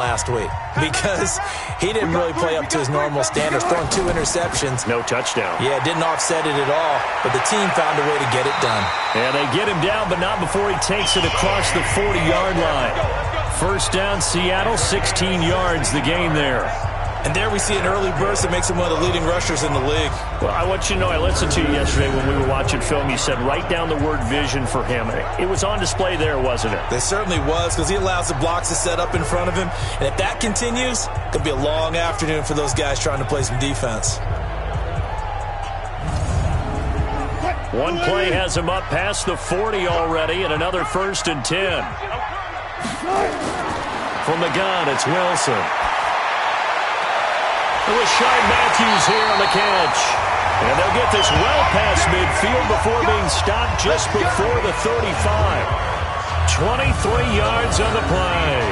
last week because he didn't really play up to his normal standards, throwing 2 interceptions. No touchdown. Yeah, didn't offset it at all, but the team found a way to get it done. And they get him down, but not before he takes it across the 40-yard line. First down, Seattle, 16 yards, the gain there. And there we see an early burst that makes him one of the leading rushers in the league. Well, I want you to know, I listened to you yesterday when we were watching film. You said write down the word vision for him. It was on display there, wasn't it? It certainly was, because he allows the blocks to set up in front of him. And if that continues, it'll be a long afternoon for those guys trying to play some defense. One play has him up past the 40 already, and another 1st and 10. From the gun, it's Wilson. Rashard Matthews here on the catch. And they'll get this well past midfield before being stopped just before the 35. 23 yards on the play.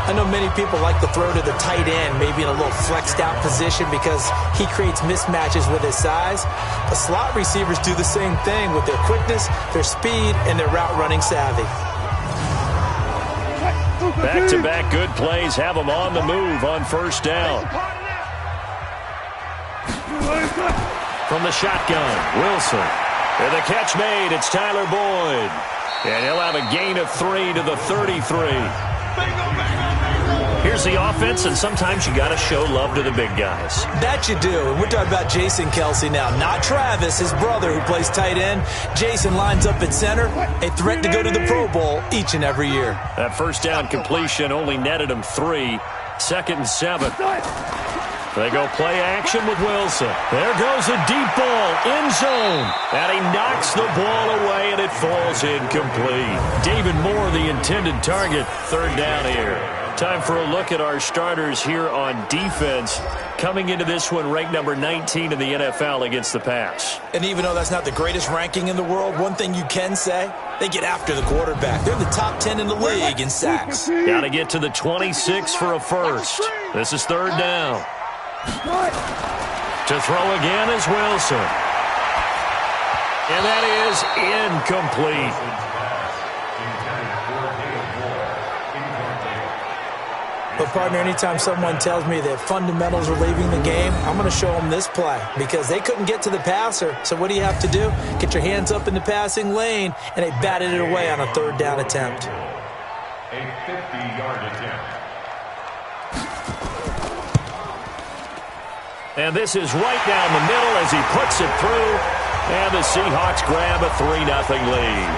I know many people like to throw to the tight end, maybe in a little flexed out position because he creates mismatches with his size. The slot receivers do the same thing with their quickness, their speed, and their route running savvy. Back-to-back good plays have them on the move on first down. From the shotgun, Wilson. And the catch made, it's Tyler Boyd. And he'll have a gain of 3 to the 33. Here's the offense, and sometimes you got to show love to the big guys. That you do. And we're talking about Jason Kelce now, not Travis, his brother, who plays tight end. Jason lines up at center, a threat to go to the Pro Bowl each and every year. That first down completion only netted him 3. 2nd and 7. They go play action with Wilson. There goes a deep ball, end zone. And he knocks the ball away, and it falls incomplete. David Moore, the intended target. 3rd down here. Time for a look at our starters here on defense. Coming into this one, ranked number 19 in the NFL against the pass. And even though that's not the greatest ranking in the world, one thing you can say, they get after the quarterback. They're in the top 10 in the league in sacks. Got to get to the 26 for a first. This is 3rd down. To throw again is Wilson. And that is incomplete. But, partner, anytime someone tells me that fundamentals are leaving the game, I'm going to show them this play because they couldn't get to the passer. So what do you have to do? Get your hands up in the passing lane, and they batted it away on a 3rd down attempt. A 50-yard attempt. And this is right down the middle as he puts it through. And the Seahawks grab a 3-0 lead.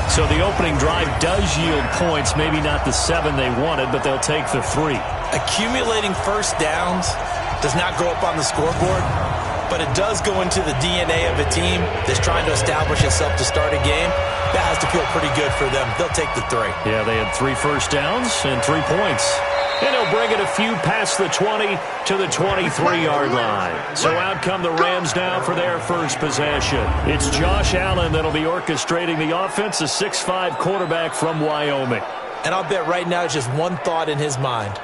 So the opening drive does yield points, maybe not the 7 they wanted, but they'll take the 3. Accumulating first downs does not go up on the scoreboard, but it does go into the DNA of a team that's trying to establish itself to start a game. That has to feel pretty good for them. They'll take the 3. Yeah, they had 3 first downs and 3 points. And he'll bring it a few past the 20 to the 23-yard line. So out come the Rams now for their first possession. It's Josh Allen that'll be orchestrating the offense, a 6'5" quarterback from Wyoming. And I'll bet right now it's just one thought in his mind.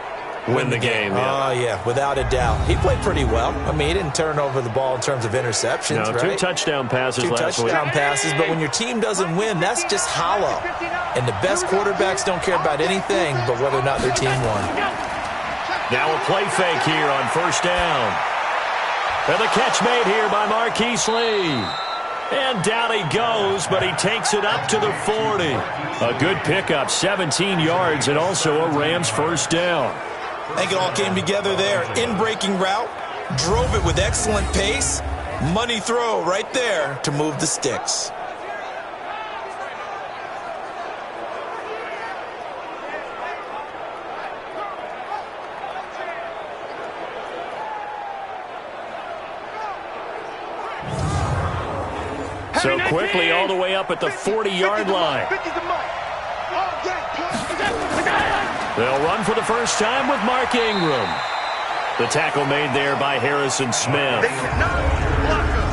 Win the game, yeah. Oh, yeah, without a doubt. He played pretty well. I mean, he didn't turn over the ball in terms of interceptions, no, right? 2 touchdown passes last week. 2 touchdown passes, but when your team doesn't win, that's just hollow. And the best quarterbacks don't care about anything but whether or not their team won. Now a play fake here on first down. And the catch made here by Marquise Lee. And down he goes, but he takes it up to the 40. A good pickup, 17 yards, and also a Rams first down. I think it all came together there. In-breaking route, drove it with excellent pace. Money throw right there to move the sticks. So quickly all the way up at the 40-yard line. They'll run for the first time with Mark Ingram. The tackle made there by Harrison Smith.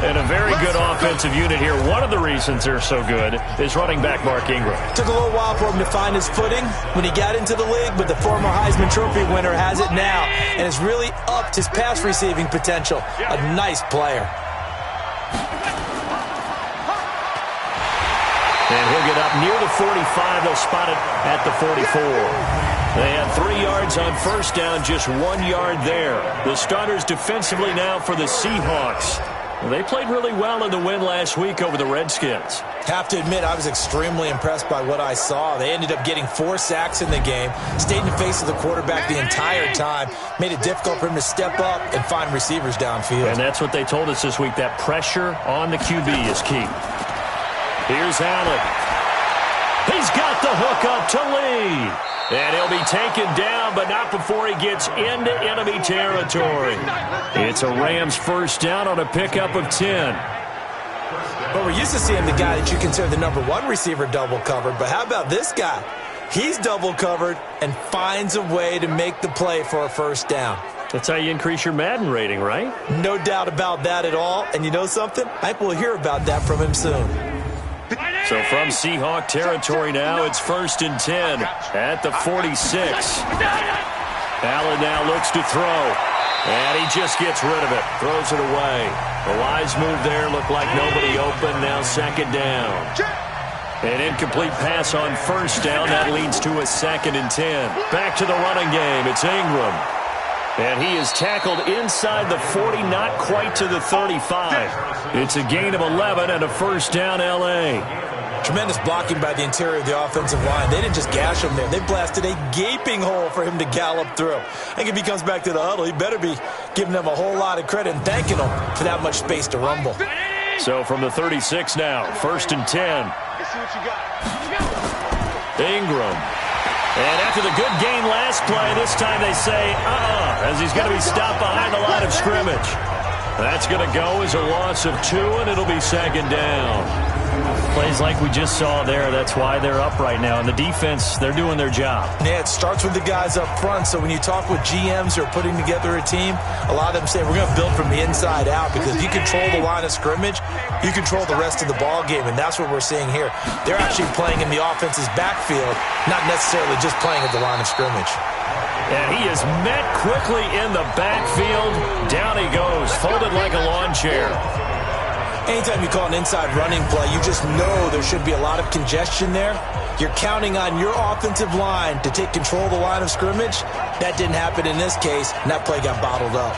And a very good offensive unit here. One of the reasons they're so good is running back Mark Ingram. Took a little while for him to find his footing when he got into the league, but the former Heisman Trophy winner has it now and has really upped his pass receiving potential. A nice player. And he'll get up near the 45. They'll spot it at the 44. They had 3 yards on first down, just 1 yard there. The starters defensively now for the Seahawks. Well, they played really well in the win last week over the Redskins. Have to admit, I was extremely impressed by what I saw. They ended up getting 4 sacks in the game, stayed in the face of the quarterback the entire time, made it difficult for him to step up and find receivers downfield. And that's what they told us this week, that pressure on the QB is key. Here's Allen. He's got the hook up to Lee. And he'll be taken down, but not before he gets into enemy territory. It's a Rams first down on a pickup of 10. But we're used to seeing the guy that you consider the number 1 receiver double covered. But how about this guy? He's double covered and finds a way to make the play for a first down. That's how you increase your Madden rating, right? No doubt about that at all. And you know something? I think we'll hear about that from him soon. So from Seahawk territory now, it's 1st and 10 at the 46. Allen now looks to throw. And he just gets rid of it. Throws it away. A wise move there. Looked like nobody open. Now 2nd down. An incomplete pass on first down. That leads to a 2nd and 10. Back to the running game. It's Ingram. And he is tackled inside the 40, not quite to the 35. It's a gain of 11 and a first down, L.A. Tremendous blocking by the interior of the offensive line. They didn't just gash him there. They blasted a gaping hole for him to gallop through. I think if he comes back to the huddle, he better be giving them a whole lot of credit and thanking them for that much space to rumble. So from the 36 now, 1st and 10. Ingram. And after the good game last play, this time they say, as he's going to be stopped behind the line of scrimmage. That's going to go as a loss of 2, and it'll be 2nd down. Plays like we just saw there, that's why they're up right now. And the defense, they're doing their job. Yeah, it starts with the guys up front. So when you talk with GMs who are putting together a team, a lot of them say we're going to build from the inside out, because if you control the line of scrimmage, you control the rest of the ball game, and that's what we're seeing here. They're actually playing in the offense's backfield, not necessarily just playing at the line of scrimmage. And he is met quickly in the backfield. Down he goes, folded like a lawn chair. Anytime you call an inside running play, you just know there should be a lot of congestion there. You're counting on your offensive line to take control of the line of scrimmage. That didn't happen in this case, and that play got bottled up.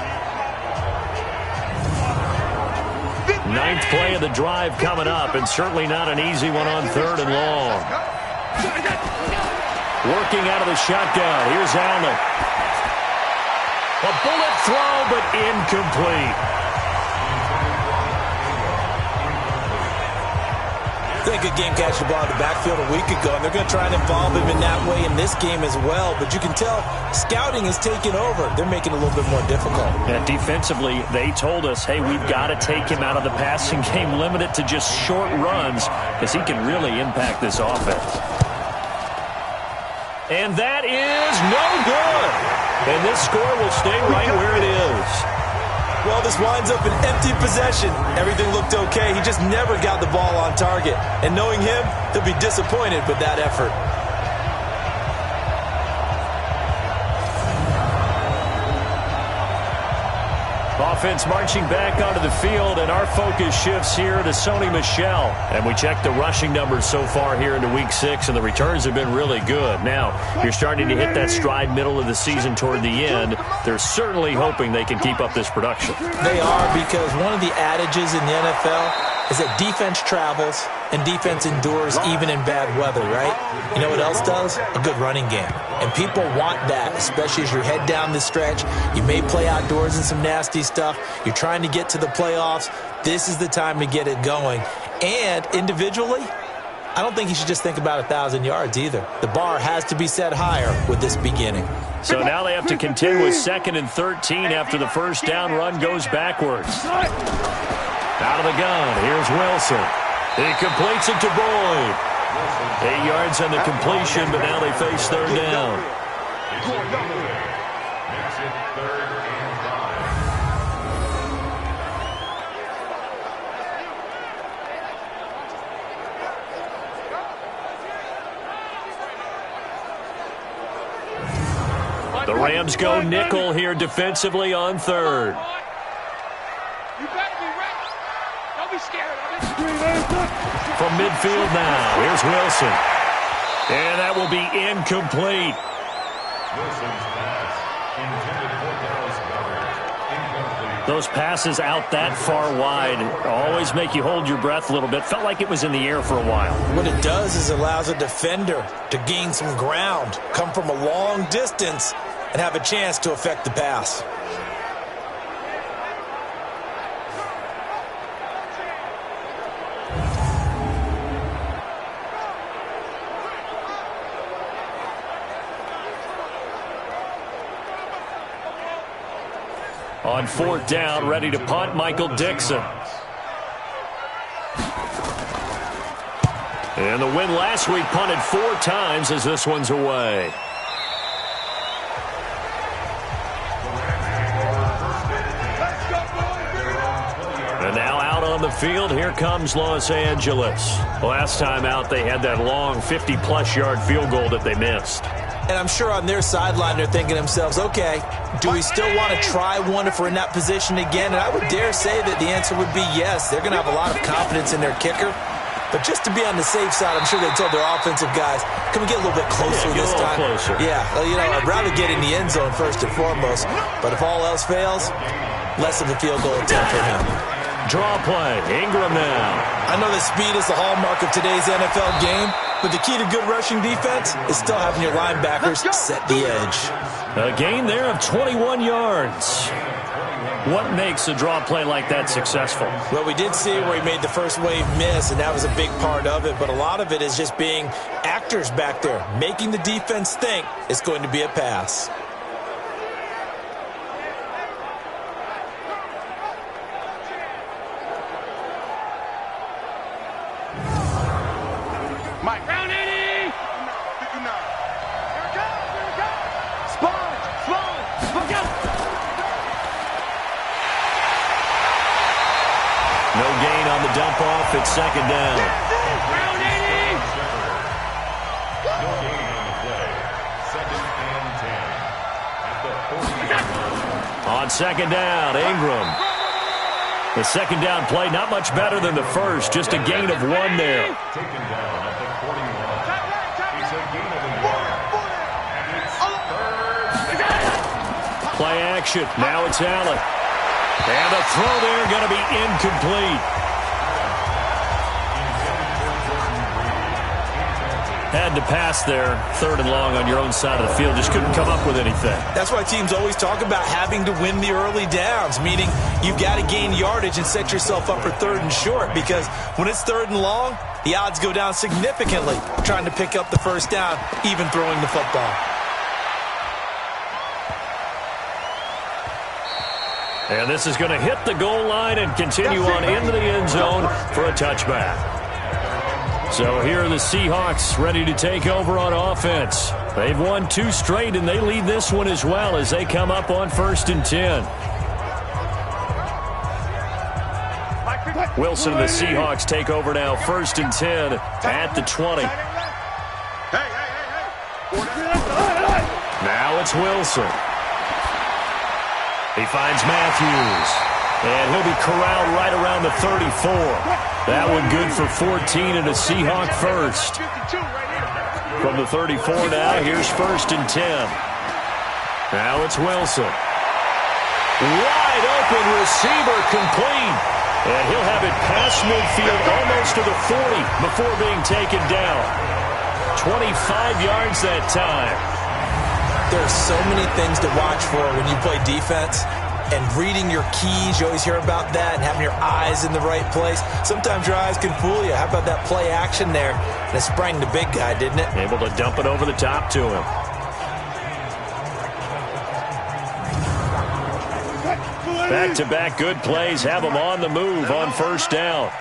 9th play of the drive coming up, and certainly not an easy one on 3rd and long. Working out of the shotgun. Here's Allen. A bullet throw, but incomplete. They had a good game catching the ball in the backfield a week ago, and they're going to try and involve him in that way in this game as well. But you can tell scouting is taking over. They're making it a little bit more difficult. Yeah, defensively, they told us, hey, we've got to take him out of the passing game, limit it to just short runs, because he can really impact this offense. And that is no good. And this score will stay right where it is. Well, this winds up an empty possession. Everything looked okay. He just never got the ball on target. And knowing him, he'll be disappointed with that effort. Offense marching back onto the field, and our focus shifts here to Sony Michel. And we check the rushing numbers so far here into Week 6, and the returns have been really good. Now, you're starting to hit that stride middle of the season toward the end. They're certainly hoping they can keep up this production. They are, because one of the adages in the NFL is that defense travels and defense endures even in bad weather, right? You know what else does? A good running game. And people want that, especially as you head down the stretch. You may play outdoors in some nasty stuff. You're trying to get to the playoffs. This is the time to get it going. And individually, I don't think you should just think about 1,000 yards either. The bar has to be set higher with this beginning. So now they have to contend with 2nd and 13 after the first down run goes backwards. Out of the gun, here's Wilson. He completes it to Boyd. 8 yards on the completion, but now they face 3rd down. Makes it 3rd and 5. The Rams go nickel here defensively on 3rd. You better be ready. Don't be scared of it. From midfield now, here's Wilson. And that will be incomplete. Wilson's pass, intended for Dallas Goedert, incomplete. Those passes out that far wide always make you hold your breath a little bit. Felt like it was in the air for a while. What it does is it allows a defender to gain some ground, come from a long distance, and have a chance to affect the pass. On fourth down, ready to punt, Michael Dixon. And the win last week, punted 4 times as this one's away. And now out on the field, here comes Los Angeles. Last time out, they had that long 50-plus yard field goal that they missed. And I'm sure on their sideline they're thinking to themselves, okay, do we still want to try one if we're in that position again? And I would dare say that the answer would be yes. They're going to have a lot of confidence in their kicker. But just to be on the safe side, I'm sure they told their offensive guys, can we get a little bit closer this time? Closer. Yeah, well, I'd rather get in the end zone first and foremost. But if all else fails, less of a field goal attempt for him. Draw play, Ingram now. I know that speed is the hallmark of today's NFL game, but the key to good rushing defense is still having your linebackers set the edge. A gain there of 21 yards. What makes a draw play like that successful? Well, we did see where he made the first wave miss, and that was a big part of it, but a lot of it is just being actors back there, making the defense think it's going to be a pass. Mike. Round 80. 59. Here it comes. Sponge. Look out. No gain on the dump off. It's second down. Round 80. No gain on the play. Second and 10. At the 40. On second down, Ingram. The second down play, not much better than the first. Just a gain of 1 there. Taken down at the 41. It's a gain of 1. And it's third. Play action. Now it's Allen. And the throw there going to be incomplete. Had to pass there, third and long on your own side of the field. Just couldn't come up with anything. That's why teams always talk about having to win the early downs, meaning you've got to gain yardage and set yourself up for third and short, because when it's third and long, the odds go down significantly trying to pick up the first down, even throwing the football. And this is going to hit the goal line and continue on into the end zone for a touchback. So here are the Seahawks ready to take over on offense. They've won 2 straight, and they lead this one as well as they come up on 1st and 10. Wilson and the Seahawks take over now, 1st and 10 at the 20. Now it's Wilson. He finds Matthews, and he'll be corralled right around the 34. That one good for 14 and a Seahawk first. From the 34 now, here's 1st and 10. Now it's Wilson. Wide open receiver complete. And he'll have it past midfield almost to the 40 before being taken down. 25 yards that time. There's so many things to watch for when you play defense, and reading your keys, you always hear about that, and having your eyes in the right place. Sometimes your eyes can fool you. How about that play action there? And it sprang the big guy, didn't it? Able to dump it over the top to him. Back-to-back good plays have them on the move on 1st down.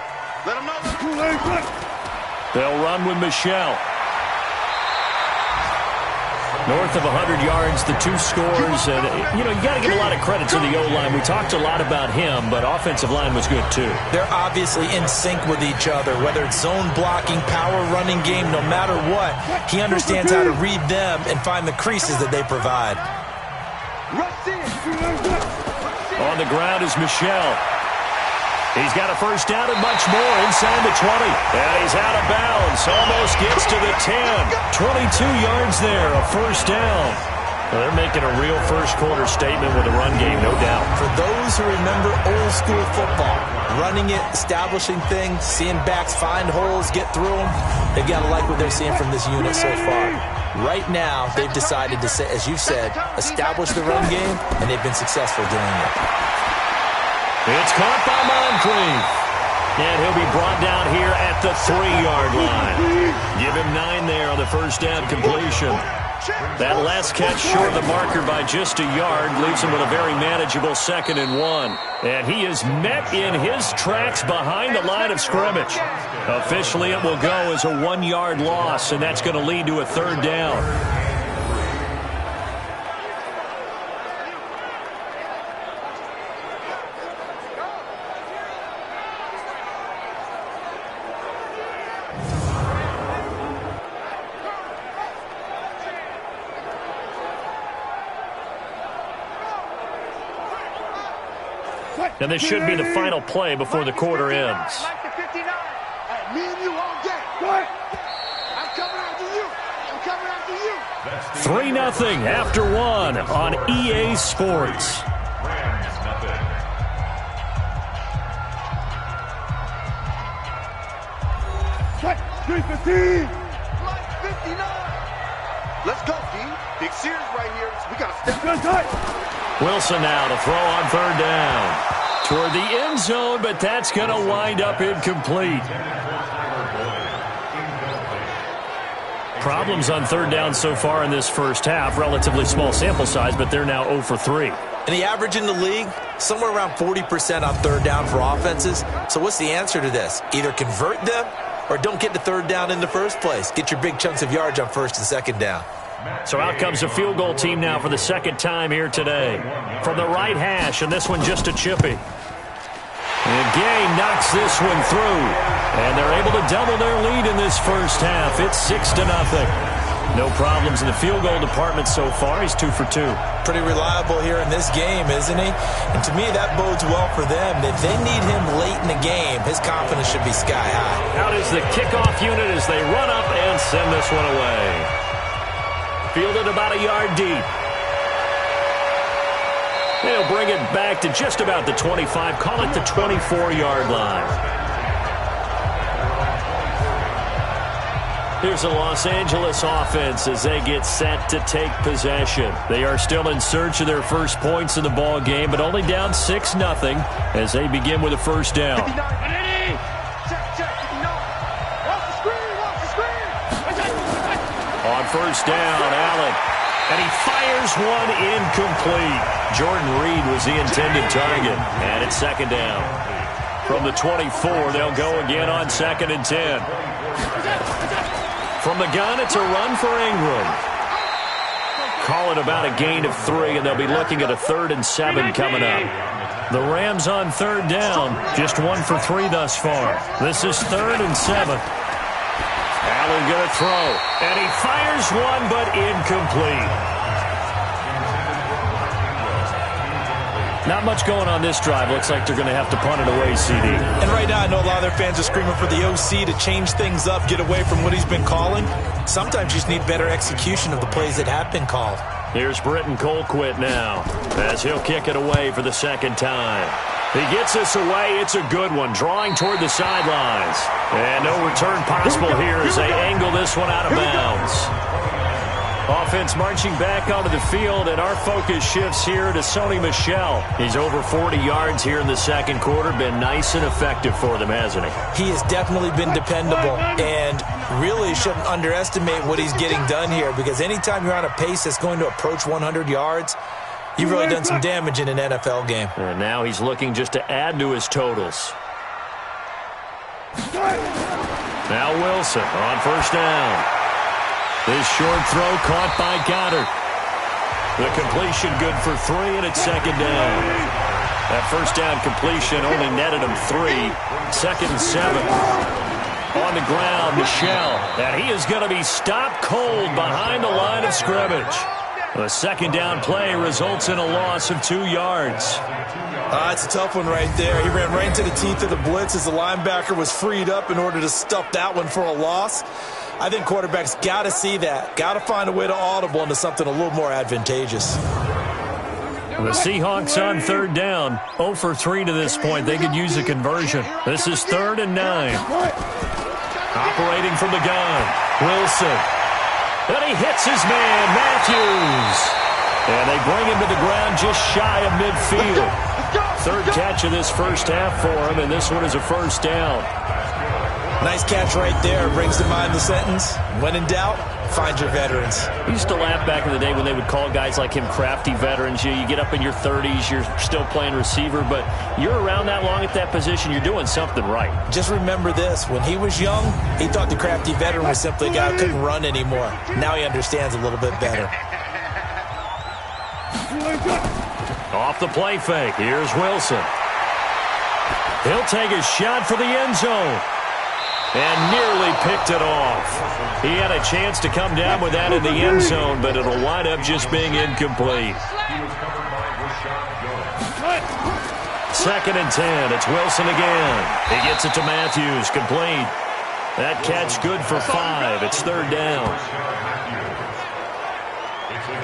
They'll run with Michelle. North of 100 yards, the 2 scores. And, you got to give a lot of credit to the O-line. We talked a lot about him, but offensive line was good, too. They're obviously in sync with each other, whether it's zone blocking, power running game, no matter what. He understands how to read them and find the creases that they provide. On the ground is Michelle. He's got a first down and much more inside the 20. And he's out of bounds. Almost gets to the 10. 22 yards there, a first down. Well, they're making a real first-quarter statement with a run game, no doubt. For those who remember old-school football, running it, establishing things, seeing backs find holes, get through them, they've got to like what they're seeing from this unit so far. Right now, they've decided to, as you said, establish the run game, and they've been successful doing it. It's caught by Moncrief. And he'll be brought down here at the 3-yard line. Give him 9 there on the first down completion. That last catch short of the marker by just a yard leaves him with a very manageable 2nd and 1. And he is met in his tracks behind the line of scrimmage. Officially, it will go as a 1-yard loss, and that's going to lead to a 3rd down. And this should be the final play before the quarter ends. 3-0 after 1 on EA Sports. Let's go, D. Big series right here. We got to step inside. Wilson now to throw on 3rd down. Toward the end zone, but that's going to wind up incomplete. Problems on 3rd down so far in this first half. Relatively small sample size, but they're now 0 for 3. And the average in the league, somewhere around 40% on 3rd down for offenses. So what's the answer to this? Either convert them or don't get to 3rd down in the first place. Get your big chunks of yards on 1st and 2nd down. So out comes a field goal team now for the 2nd time here today. From the right hash, and this one just a chippy. And Gay knocks this one through. And they're able to double their lead in this first half. It's 6-0. No problems in the field goal department so far. He's 2 for 2. Pretty reliable here in this game, isn't he? And to me, that bodes well for them. If they need him late in the game, his confidence should be sky high. Out is the kickoff unit as they run up and send this one away. Fielded about a yard deep. They'll bring it back to just about the 25. Call it the 24-yard line. Here's the Los Angeles offense as they get set to take possession. They are still in search of their first points in the ball game, but only down 6-0 as they begin with a 1st down. On 1st down, Allen. And he fires one incomplete. Jordan Reed was the intended target. And it's 2nd down. From the 24, they'll go again on 2nd and 10. From the gun, it's a run for Ingram. Call it about a gain of 3, and they'll be looking at a 3rd and 7 coming up. The Rams on 3rd down, just 1 for 3 thus far. This is 3rd and 7. Allen going to throw, and he fires one, but incomplete. Not much going on this drive. Looks like they're going to have to punt it away, CD. And right now, I know a lot of their fans are screaming for the OC to change things up, get away from what he's been calling. Sometimes you just need better execution of the plays that have been called. Here's Britton Colquitt now, as he'll kick it away for the 2nd time. He gets this away. It's a good one, drawing toward the sidelines. And no return possible here as they angle this one out of bounds. Offense marching back onto the field, and our focus shifts here to Sony Michel. He's over 40 yards here in the 2nd quarter. Been nice and effective for them, hasn't he? He has definitely been dependable, and really shouldn't underestimate what he's getting done here, because anytime you're on a pace that's going to approach 100 yards, you've really done some damage in an NFL game. And now he's looking just to add to his totals. Now Wilson on 1st down. This short throw caught by Goddard. The completion good for 3, and it's 2nd down. That 1st down completion only netted him 3. 2nd and 7. On the ground, Michel. And he is going to be stopped cold behind the line of scrimmage. The 2nd down play results in a loss of 2 yards. It's a tough one right there. He ran right into the teeth of the blitz as the linebacker was freed up in order to stuff that one for a loss. I think quarterbacks got to see that. Got to find a way to audible into something a little more advantageous. The Seahawks on third down. 0 for 3 to this point. They could use a conversion. This is 3rd and 9. Operating from the gun. Wilson. And he hits his man, Matthews. And they bring him to the ground just shy of midfield. 3rd catch of this first half for him, and this one is a first down. Nice catch right there. Brings to mind the sentence, when in doubt, find your veterans. I used to laugh back in the day when they would call guys like him crafty veterans. You get up in your 30s, you're still playing receiver, but you're around that long at that position, you're doing something right. Just remember this. When he was young, he thought the crafty veteran was simply a guy who couldn't run anymore. Now he understands a little bit better. Off the play fake. Here's Wilson. He'll take a shot for the end zone. And nearly picked it off. He had a chance to come down with that in the end zone, but it'll wind up just being incomplete. 2nd and 10. It's Wilson again. He gets it to Matthews. Complete. That catch good for 5. It's 3rd down.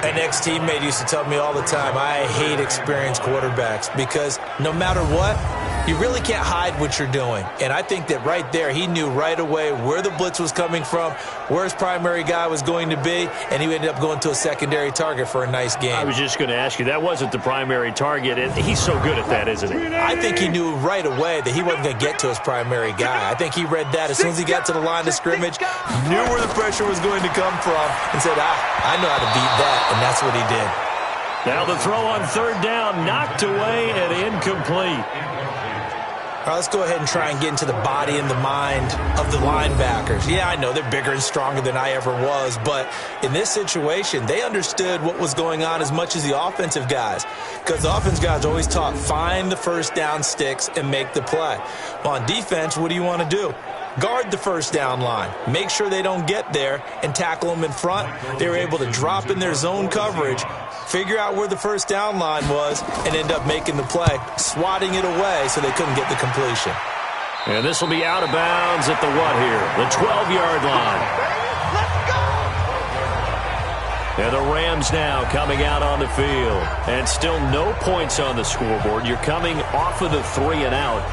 An ex-teammate used to tell me all the time, I hate experienced quarterbacks because no matter what, you really can't hide what you're doing. And I think that right there, he knew right away where the blitz was coming from, where his primary guy was going to be, and he ended up going to a secondary target for a nice game. I was just going to ask you, that wasn't the primary target. He's so good at that, isn't he? I think he knew right away that he wasn't going to get to his primary guy. I think he read that as soon as he got to the line of scrimmage, knew where the pressure was going to come from, and said, I know how to beat that, and that's what he did. Now the throw on 3rd down, knocked away and incomplete. All right, let's go ahead and try and get into the body and the mind of the linebackers. Yeah, I know they're bigger and stronger than I ever was, but in this situation, they understood what was going on as much as the offensive guys, because the offensive guys always taught, find the first down sticks and make the play. Well, on defense, what do you want to do? Guard the first down line. Make sure they don't get there and tackle them in front. They were able to drop in their zone coverage, figure out where the first down line was, and end up making the play, swatting it away so they couldn't get the completion. And this will be out of bounds at the what here? The 12-yard line. And the Rams now coming out on the field. And still no points on the scoreboard. You're coming off of the 3 and out.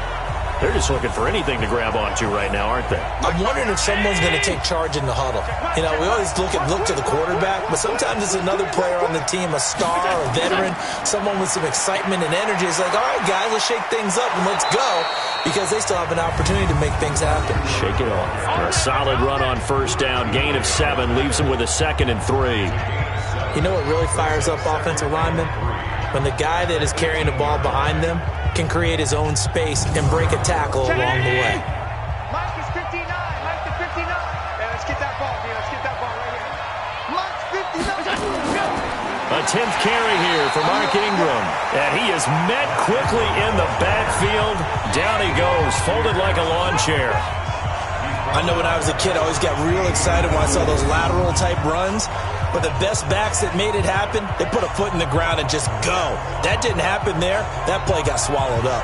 They're just looking for anything to grab onto right now, aren't they? I'm wondering if someone's going to take charge in the huddle. You know, we always look to the quarterback, but sometimes it's another player on the team, a star, a veteran, someone with some excitement and energy. It's like, all right, guys, let's shake things up and let's go, because they still have an opportunity to make things happen. Shake it off. A solid run on 1st down. Gain of 7 leaves them with a 2nd and 3. You know what really fires up offensive linemen? When the guy that is carrying the ball behind them can create his own space and break a tackle along the way. Mike is 59. Mike is 59. Yeah, let's get that ball, dude. Let's get that ball right here. Mike's 59. A 10th carry here for Mark Ingram. And he is met quickly in the backfield. Down he goes, folded like a lawn chair. I know when I was a kid, I always got real excited when I saw those lateral-type runs. But the best backs that made it happen, they put a foot in the ground and just go. That didn't happen there. That play got swallowed up.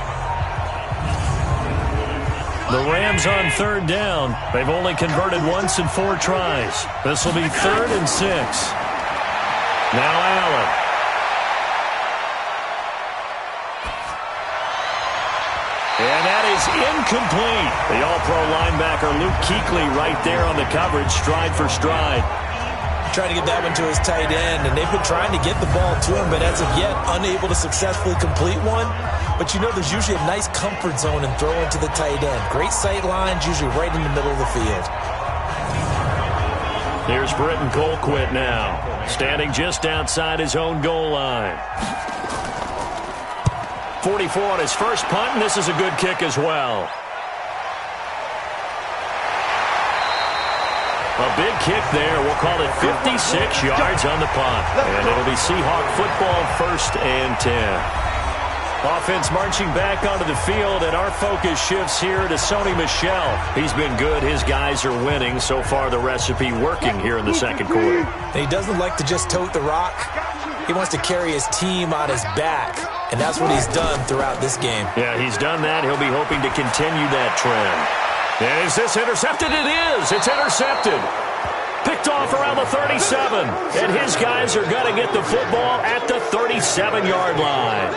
The Rams on 3rd down. They've only converted once in 4 tries. This will be 3rd and 6. Now Allen. And that is incomplete. The all-pro linebacker Luke Kuechly right there on the coverage, stride for stride. Trying to get that one to his tight end, and they've been trying to get the ball to him, but as of yet, unable to successfully complete one. But you know there's usually a nice comfort zone in throwing to the tight end. Great sight lines, usually right in the middle of the field. Here's Britton Colquitt now, standing just outside his own goal line. 44 on his first punt, and this is a good kick as well. A big kick there. We'll call it 56 yards on the punt. And it'll be Seahawk football, 1st and 10. Offense marching back onto the field, and our focus shifts here to Sony Michel. He's been good. His guys are winning. So far, the recipe working here in the 2nd quarter. And he doesn't like to just tote the rock. He wants to carry his team on his back, and that's what he's done throughout this game. Yeah, he's done that. He'll be hoping to continue that trend. And is this intercepted? It is. It's intercepted. picked off around the 37. And his guys are going to get the football at the 37-yard line.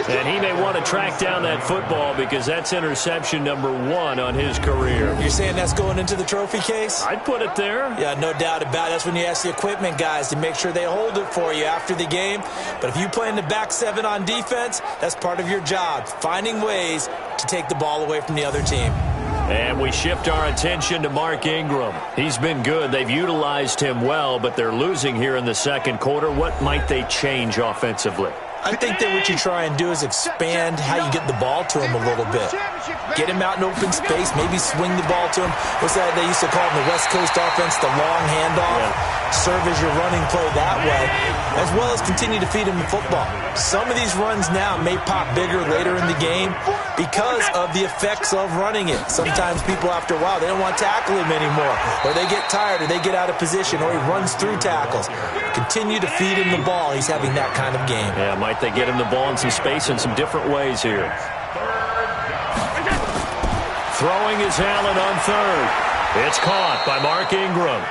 And he may want to track down that football because that's interception number 1 on his career. You're saying that's going into the trophy case? I'd put it there. Yeah, no doubt about it. That's when you ask the equipment guys to make sure they hold it for you after the game. But if you play in the back 7 on defense, that's part of your job, finding ways to take the ball away from the other team. And we shift our attention to Mark Ingram. He's been good. They've utilized him well, but they're losing here in the second quarter. What might they change offensively? I think that what you try and do is expand how you get the ball to him a little bit. Get him out in open space, maybe swing the ball to him. What's that they used to call in the West Coast offense, the long handoff? Yeah. Serve as your running play that way, as well as continue to feed him the football. Some of these runs now may pop bigger later in the game because of the effects of running it. Sometimes people, after a while, they don't want to tackle him anymore, or they get tired, or they get out of position, or he runs through tackles. Continue to feed him the ball. He's having that kind of game. Yeah, might they get him the ball in some space in some different ways here. Throwing is Allen on third. It's caught by Mark Ingram.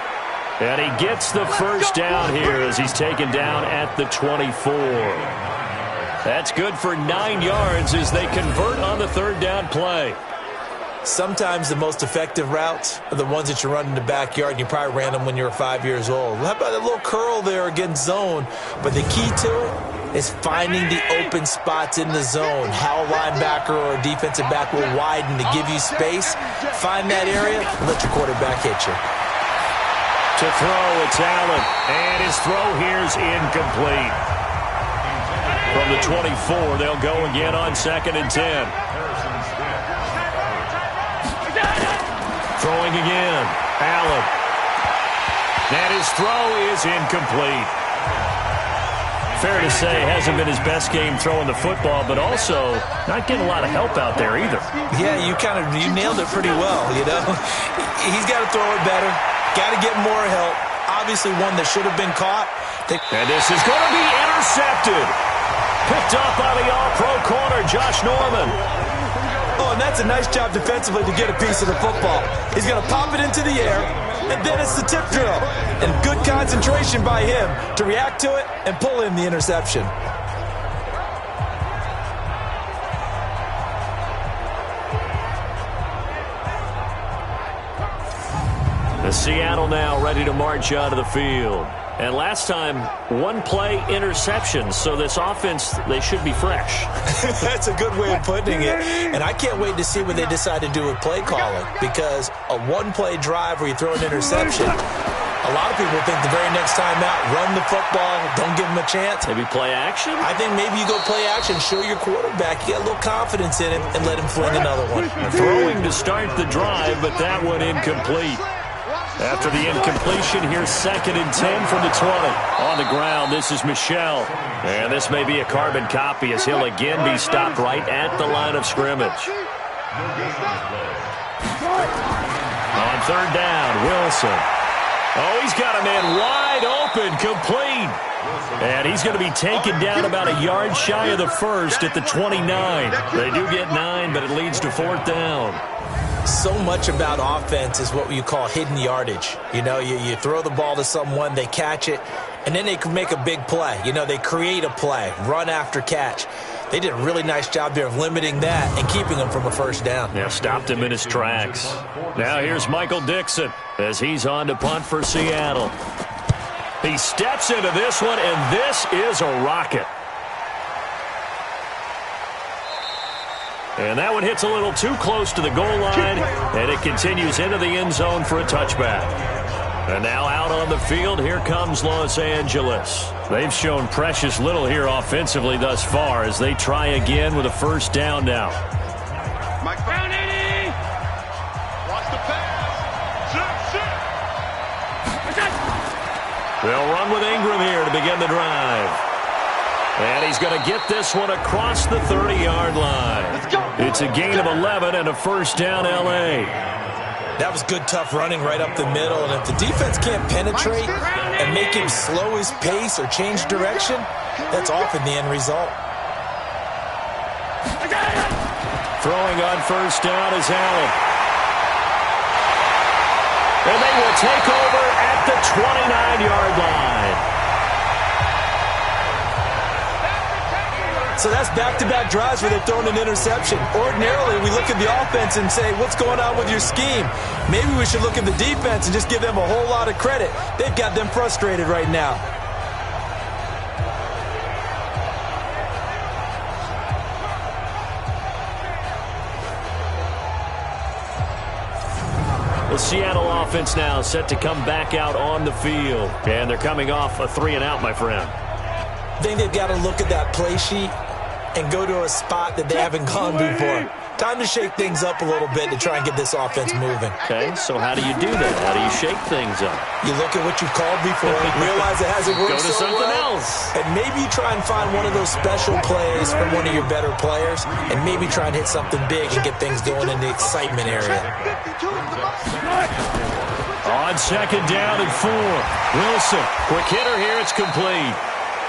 And he gets the first down here as he's taken down at the 24. That's good for 9 yards as they convert on the third down play. Sometimes the most effective routes are the ones that you run in the backyard, and you probably ran them when you were 5 years old. How about a little curl there against zone? But the key to it is finding the open spots in the zone. How a linebacker or a defensive back will widen to give you space. Find that area and let your quarterback hit you. To throw, it's Allen. And his throw here's incomplete. From the 24, they'll go again on 2nd and 10. Throwing again. Allen. And his throw is incomplete. Fair to say, hasn't been his best game throwing the football, but also not getting a lot of help out there either. Yeah, you nailed it pretty well, you know. He's got to throw it better. Got to get more help. Obviously one that should have been caught. And this is going to be intercepted. Picked up by the all-pro corner, Josh Norman. Oh, and that's a nice job defensively to get a piece of the football. He's going to pop it into the air, and then it's the tip drill. And good concentration by him to react to it and pull in the interception. The Seattle now ready to march out of the field. And last time, 1-play interception, so this offense, they should be fresh. That's a good way of putting it. And I can't wait to see what they decide to do with play calling, because a 1-play drive where you throw an interception, a lot of people think the very next time out, run the football, don't give them a chance. Maybe play action? I think maybe you go play action, show your quarterback, you got a little confidence in him, and let him fling another one. Throwing to start the drive, but that one incomplete. After the incompletion, here's 2nd and 10 from the 20. On the ground, this is Michel. And this may be a carbon copy as he'll again be stopped right at the line of scrimmage. On 3rd down, Wilson. Oh, he's got a man wide open, complete. And he's going to be taken down about a yard shy of the first at the 29. They do get 9, but it leads to 4th down. So much about offense is what you call hidden yardage. You know, you throw the ball to someone, they catch it, and then they can make a big play. You know, they create a play, run after catch. They did a really nice job there of limiting that and keeping him from a first down. Yeah, stopped him in his tracks. Now here's Michael Dixon as he's on to punt for Seattle. He steps into this one, and this is a rocket. And that one hits a little too close to the goal line, and it continues into the end zone for a touchback. And now out on the field, here comes Los Angeles. They've shown precious little here offensively thus far as they try again with a first down now. Mike Brown, 80. Watch the pass. They'll run with Ingram here to begin the drive. And he's going to get this one across the 30-yard line. It's a gain of 11 and a first down, L.A. That was good, tough running right up the middle. And if the defense can't penetrate and make him slow his pace or change direction, that's often the end result. Throwing on first down is Allen. And they will take over at the 29-yard line. So that's back-to-back drives where they're throwing an interception. Ordinarily, we look at the offense and say, what's going on with your scheme? Maybe we should look at the defense and just give them a whole lot of credit. They've got them frustrated right now. The Seattle offense now set to come back out on the field. And they're coming off a 3-and-out, my friend. I think they've got to look at that play sheet and go to a spot that they haven't gone before. Time to shake things up a little bit to try and get this offense moving. Okay, so how do you do that? How do you shake things up? You look at what you've called before, realize it hasn't worked Go to so something well, else. and maybe you try and find one of those special plays from one of your better players, and maybe try and hit something big and get things going in the excitement area. On 2nd down and 4. Wilson, quick hitter here, it's complete.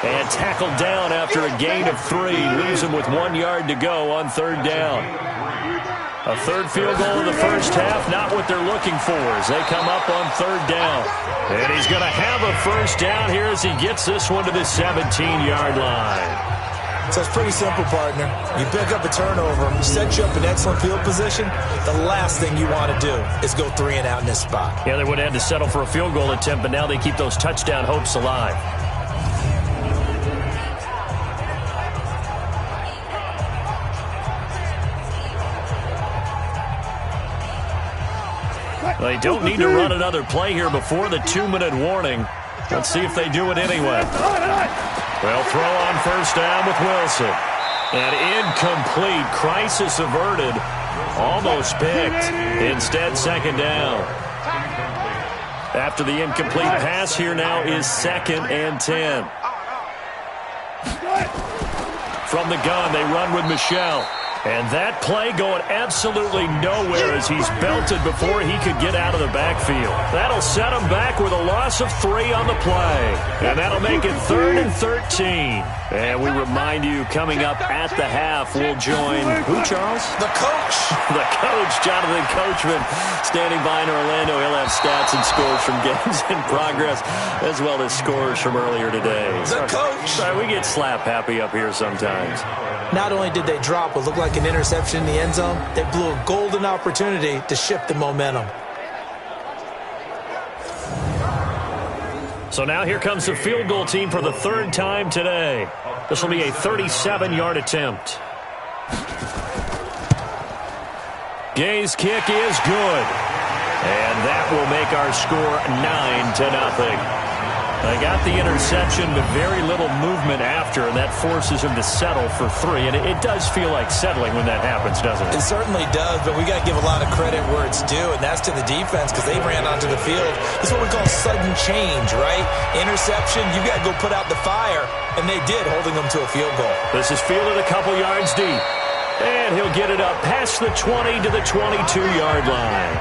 And tackled down after a gain of 3. Leaves him with 1 yard to go on 3rd down. A third field goal in the first half, not what they're looking for as they come up on 3rd down. And he's going to have a first down here as he gets this one to the 17-yard line. So it's pretty simple, partner. You pick up a turnover, set you up in excellent field position. The last thing you want to do is go 3-and-out in this spot. Yeah, they would have had to settle for a field goal attempt, but now they keep those touchdown hopes alive. They don't need to run another play here before the 2-minute warning. Let's see if they do it anyway. They'll throw on first down with Wilson. And incomplete. Crisis averted. Almost picked. Instead, 2nd down. After the incomplete pass, here now is 2nd and 10. From the gun, they run with Michel. And that play going absolutely nowhere as he's belted before he could get out of the backfield. That'll set him back with a loss of 3 on the play. And that'll make it 3rd and 13. And we remind you, coming up at the half, we'll join who, Charles? The coach. The coach, Jonathan Coachman, standing by in Orlando. He'll have stats and scores from games in progress, as well as scores from earlier today. The coach. Sorry, we get slap happy up here sometimes. Not only did they drop what looked like an interception in the end zone, they blew a golden opportunity to shift the momentum. So now here comes the field goal team for the 3rd time today. This will be a 37-yard attempt. Gay's kick is good. And that will make our score 9-0. They got the interception, but very little movement after, and that forces him to settle for 3. And it does feel like settling when that happens, doesn't it? It certainly does, but we got to give a lot of credit where it's due, and that's to the defense because they ran onto the field. This is what we call sudden change, right? Interception, you got to go put out the fire, and they did, holding them to a field goal. This is fielded a couple yards deep, and he'll get it up past the 20 to the 22-yard line.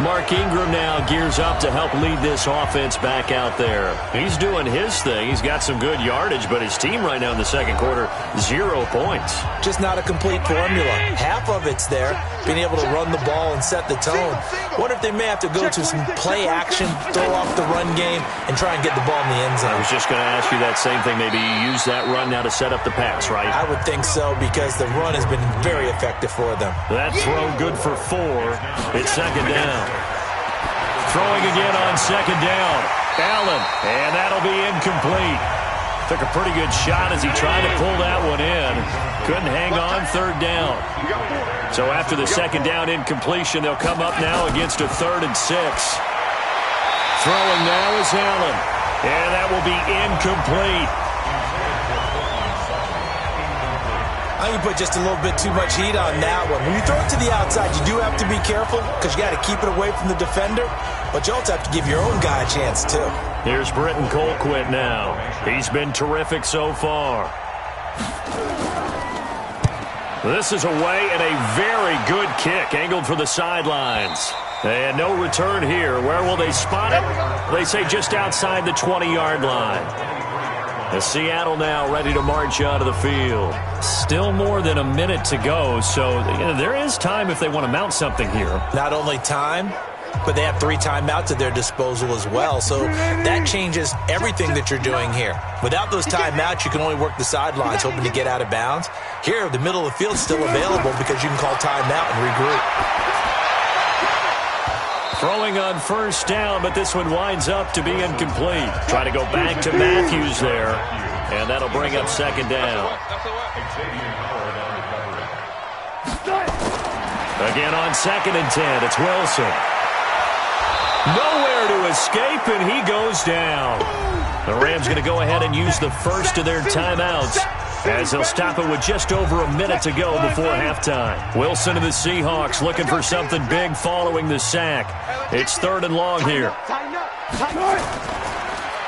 Mark Ingram now gears up to help lead this offense back out there. He's doing his thing. He's got some good yardage, but his team right now in the 2nd quarter, 0 points. Just not a complete formula. Half of it's there, being able to run the ball and set the tone. Wonder if they may have to go to some play action, throw off the run game, and try and get the ball in the end zone. I was just going to ask you that same thing. Maybe use that run now to set up the pass, right? I would think so because the run has been very effective for them. That throw good for 4. It's 2nd down. Throwing again on 2nd down. Allen, and that'll be incomplete. Took a pretty good shot as he tried to pull that one in. Couldn't hang on 3rd down. So after the 2nd down incompletion, they'll come up now against a 3rd and 6. Throwing now is Allen, and that will be incomplete. I think you put just a little bit too much heat on that one. When you throw it to the outside, you do have to be careful because you got to keep it away from the defender, but you also have to give your own guy a chance too. Here's Britton Colquitt now. He's been terrific so far. This is away and a very good kick angled for the sidelines. And no return here. Where will they spot it? They say just outside the 20-yard line. Seattle now ready to march onto the field. Still more than a minute to go, so there is time if they want to mount something here. Not only time, but they have 3 timeouts at their disposal as well, so that changes everything that you're doing here. Without those timeouts, you can only work the sidelines hoping to get out of bounds. Here, the middle of the field is still available because you can call timeout and regroup. Throwing on first down, but this one winds up to be incomplete. Try to go back to Matthews there, and that'll bring up second down. Again on 2nd and 10, it's Wilson. Nowhere to escape, and he goes down. The Rams going to go ahead and use the first of their timeouts as they'll stop it with just over a minute to go before halftime. Wilson and the Seahawks looking for something big following the sack. It's 3rd and long here.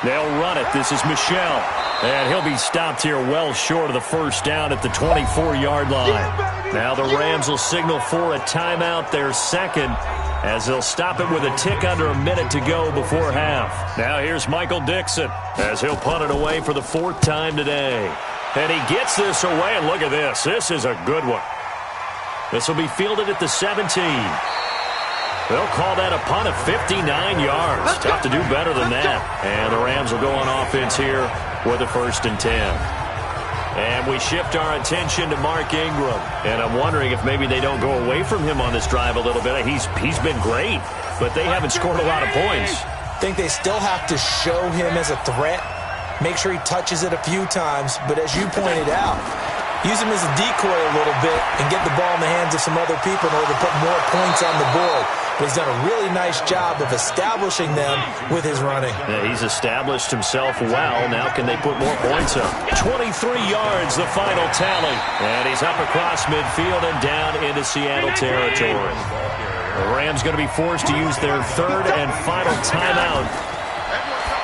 They'll run it. This is Michel. And he'll be stopped here well short of the first down at the 24-yard line. Now the Rams will signal for a timeout, their second, as they'll stop it with a tick under a minute to go before half. Now here's Michael Dixon as he'll punt it away for the 4th time today. And he gets this away, and look at this. This is a good one. This will be fielded at the 17. They'll call that a punt of 59 yards. Tough to do better than that. And the Rams will go on offense here with a 1st and 10. And we shift our attention to Mark Ingram. And I'm wondering if maybe they don't go away from him on this drive a little bit. He's been great, but they haven't scored a lot of points. I think they still have to show him as a threat. Make sure he touches it a few times. But as you pointed out, use him as a decoy a little bit and get the ball in the hands of some other people in order to put more points on the board. But he's done a really nice job of establishing them with his running. Yeah, he's established himself well. Now can they put more points up? 23 yards, the final tally. And he's up across midfield and down into Seattle territory. The Rams going to be forced to use their 3rd and final timeout.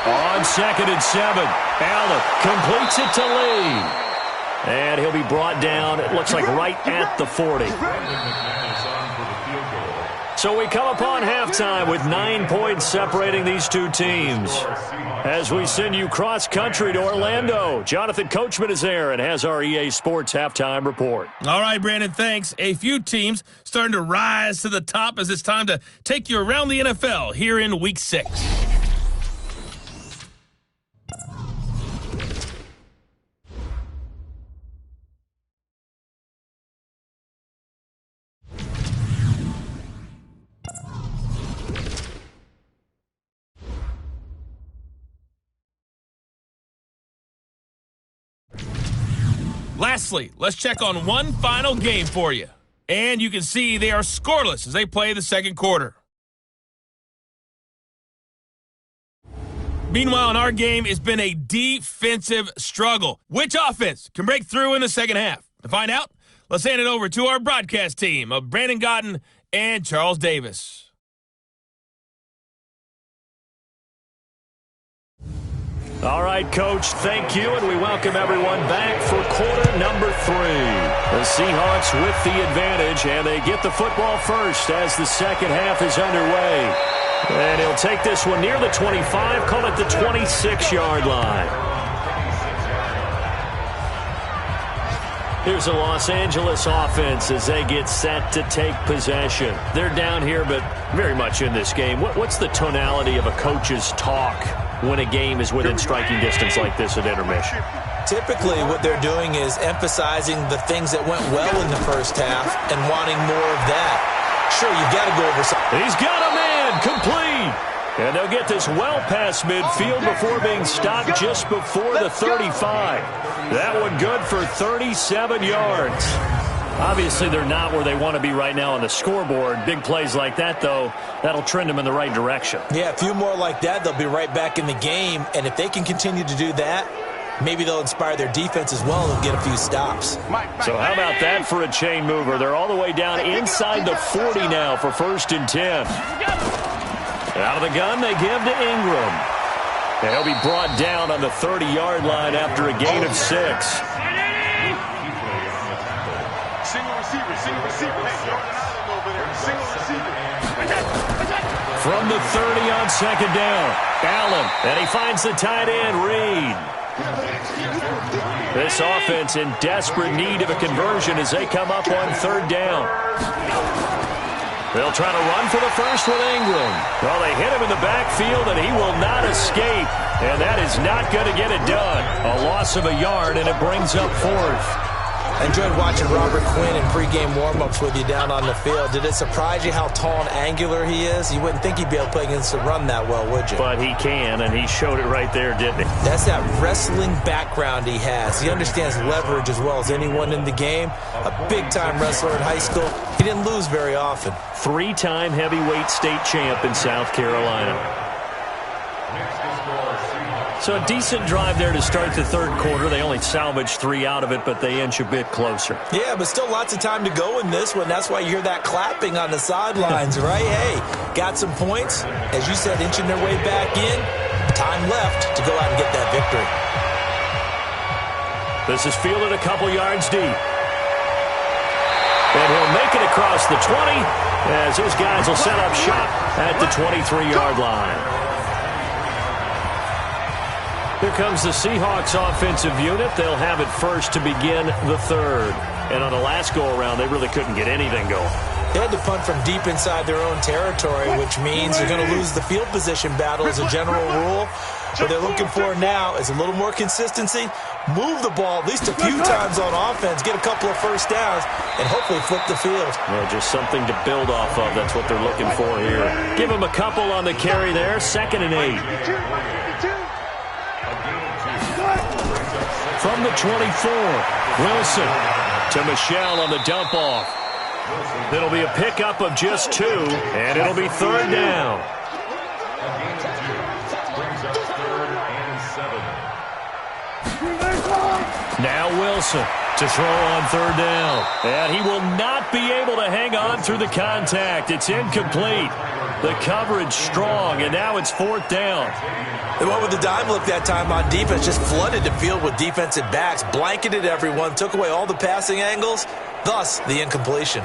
On 2nd and 7, Allen completes it to Lee. And he'll be brought down, it looks like right at the 40. So we come upon halftime with 9 points separating these two teams. As we send you cross-country to Orlando, Jonathan Coachman is there and has our EA Sports halftime report. All right, Brandon, thanks. A few teams starting to rise to the top as it's time to take you around the NFL here in Week 6. Lastly, let's check on one final game for you. And you can see they are scoreless as they play the second quarter. Meanwhile, in our game, it's been a defensive struggle. Which offense can break through in the second half? To find out, let's hand it over to our broadcast team of Brandon Gotten and Charles Davis. All right, Coach, thank you, and we welcome everyone back for quarter number 3. The Seahawks with the advantage, and they get the football first as the second half is underway. And he'll take this one near the 25, call it the 26-yard line. Here's the Los Angeles offense as they get set to take possession. They're down here, but very much in this game. What's the tonality of a coach's talk when a game is within striking distance like this at intermission? Typically, what they're doing is emphasizing the things that went well in the first half and wanting more of that. Sure, you've got to go over something. He's got a man, complete. And they'll get this well past midfield before being stopped just before the 35. That one good for 37 yards. Obviously, they're not where they want to be right now on the scoreboard. Big plays like that, though, that'll trend them in the right direction. Yeah, a few more like that, they'll be right back in the game. And if they can continue to do that, maybe they'll inspire their defense as well and get a few stops. So how about that for a chain mover? They're all the way down inside the 40 now for 1st and 10. Out of the gun, they give to Ingram. And he'll be brought down on the 30-yard line after a gain of 6. From the 30 on second down, Allen, and he finds the tight end, Reed. This offense in desperate need of a conversion as they come up on third down. They'll try to run for the first with Ingram. Well, they hit him in the backfield, and he will not escape. And that is not going to get it done. A loss of a yard, and it brings up fourth. I enjoyed watching Robert Quinn in pregame warm-ups with you down on the field. Did it surprise you how tall and angular he is? You wouldn't think he'd be able to play against the run that well, would you? But he can, and he showed it right there, didn't he? That's that wrestling background he has. He understands leverage as well as anyone in the game. A big-time wrestler in high school. He didn't lose very often. Three-time heavyweight state champ in South Carolina. So a decent drive there to start the third quarter. They only salvaged 3 out of it, but they inch a bit closer. Yeah, but still lots of time to go in this one. That's why you hear that clapping on the sidelines, right? Hey, got some points. As you said, inching their way back in. Time left to go out and get that victory. This is fielded a couple yards deep. And he'll make it across the 20 as his guys will set up shop at the 23-yard line. Here comes the Seahawks offensive unit. They'll have it first to begin the third. And on the last go-around, they really couldn't get anything going. They had to punt from deep inside their own territory, which means they're going to lose the field position battle as a general rule. What they're looking for now is a little more consistency, move the ball at least a few times on offense, get a couple of first downs, and hopefully flip the field. Well, just something to build off of. That's what they're looking for here. Give them a couple on the carry there. 2nd and 8. From the 24, Wilson to Michelle on the dump-off. It'll be a pickup of just 2, and it'll be third down. Now Wilson to throw on third down. And he will not be able to hang on through the contact. It's incomplete. The coverage strong, and now it's 4th down. They went with the dime look that time on defense, just flooded the field with defensive backs, blanketed everyone, took away all the passing angles, thus the incompletion.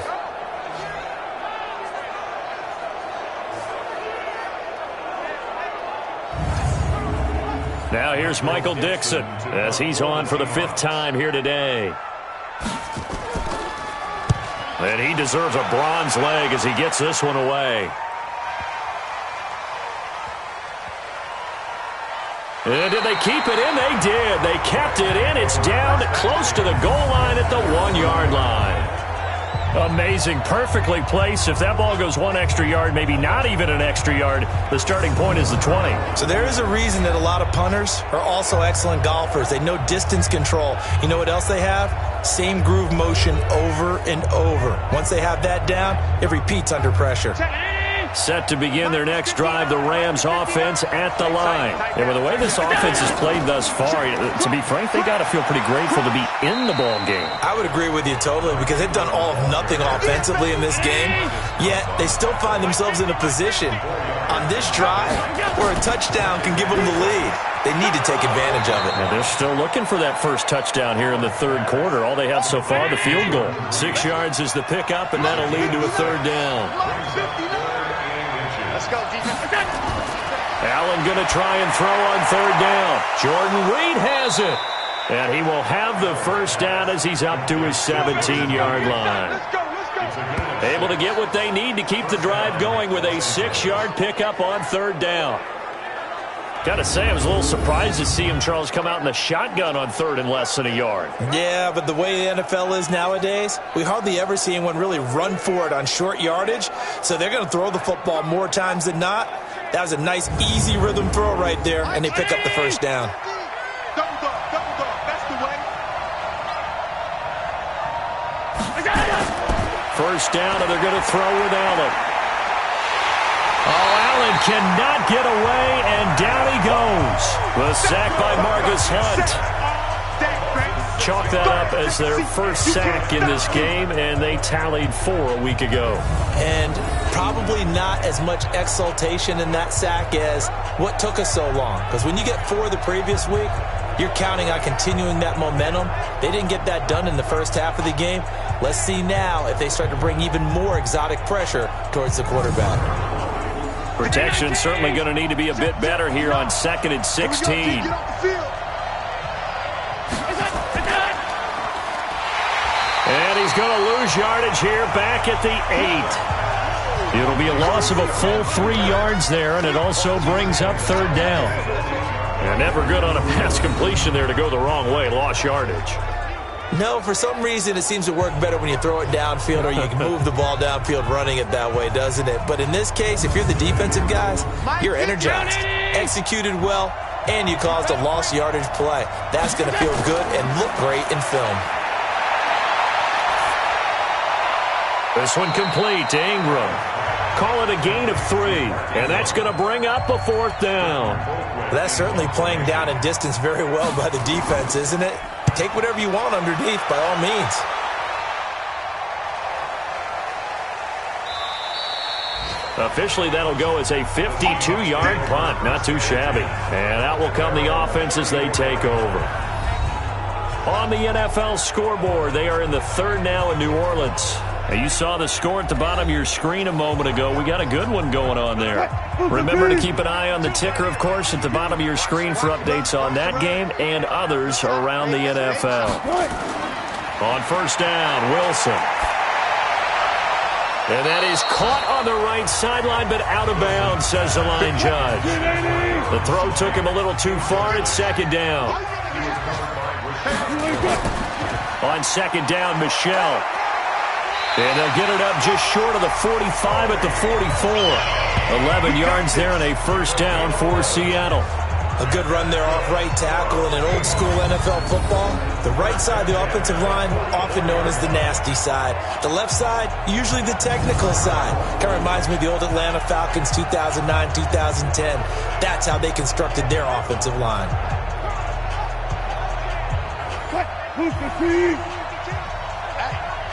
Now here's Michael Dixon as he's on for the 5th time here today. And he deserves a bronze leg as he gets this one away. And did they keep it in? They did. They kept it in. It's down close to the goal line at the 1-yard line. Amazing. Perfectly placed. If that ball goes 1 extra yard, maybe not even an extra yard, the starting point is the 20. So there is a reason that a lot of punters are also excellent golfers. They know distance control. You know what else they have? Same groove motion over and over. Once they have that down, it repeats under pressure. Set to begin their next drive, the Rams offense at the line. And with the way this offense has played thus far, to be frank, they got to feel pretty grateful to be in the ball game. I would agree with you totally because they've done all of nothing offensively in this game, yet they still find themselves in a position on this drive where a touchdown can give them the lead. They need to take advantage of it. And they're still looking for that first touchdown here in the third quarter. All they have so far, the field goal. 6 yards is the pickup, and that'll lead to a third down. Let's go, defense. Allen going to try and throw on third down. Jordan Reed has it. And he will have the first down as he's up to his 17-yard line. Let's go. Able to get what they need to keep the drive going with a 6-yard pickup on third down. Got to say, I was a little surprised to see him, Charles, come out in the shotgun on third and less than a yard. Yeah, but the way the NFL is nowadays, we hardly ever see anyone really run for it on short yardage. So they're going to throw the football more times than not. That was a nice, easy rhythm throw right there, and they pick up the first down. Double dog. That's the way. First down, and they're going to throw with Allen. Oh, Allen cannot get away, and down he goes. The sack by Marcus Hunt. Chalk that up as their first sack in this game, and they tallied 4 a week ago. And probably not as much exultation in that sack as what took us so long. Because when you get 4 the previous week, you're counting on continuing that momentum. They didn't get that done in the first half of the game. Let's see now if they start to bring even more exotic pressure towards the quarterback. Protection certainly going to need to be a bit better here on 2nd and 16. And he's going to lose yardage here back at the 8. It'll be a loss of a full 3 yards there, and it also brings up third down. And never good on a pass completion there to go the wrong way. Lost yardage. No, for some reason it seems to work better when you throw it downfield or you can move the ball downfield running it that way, doesn't it? But in this case, if you're the defensive guys, you're energized, executed well, and you caused a lost yardage play. That's going to feel good and look great in film. This one complete to Ingram. Call it a gain of 3, and that's going to bring up a 4th down. That's certainly playing down in distance very well by the defense, isn't it? Take whatever you want underneath, by all means. Officially, that'll go as a 52-yard punt. Not too shabby. And out will come the offense as they take over. On the NFL scoreboard, they are in the 3rd now in New Orleans. Now, you saw the score at the bottom of your screen a moment ago. We got a good one going on there. Remember to keep an eye on the ticker, of course, at the bottom of your screen for updates on that game and others around the NFL. On first down, Wilson. And that is caught on the right sideline, but out of bounds, says the line judge. The throw took him a little too far at second down. On second down, Michelle. And they'll get it up just short of the 45 at the 44. 11 yards there and a first down for Seattle. A good run there off right tackle in an old-school NFL football. The right side of the offensive line, often known as the nasty side. The left side, usually the technical side. Kind of reminds me of the old Atlanta Falcons 2009, 2010. That's how they constructed their offensive line.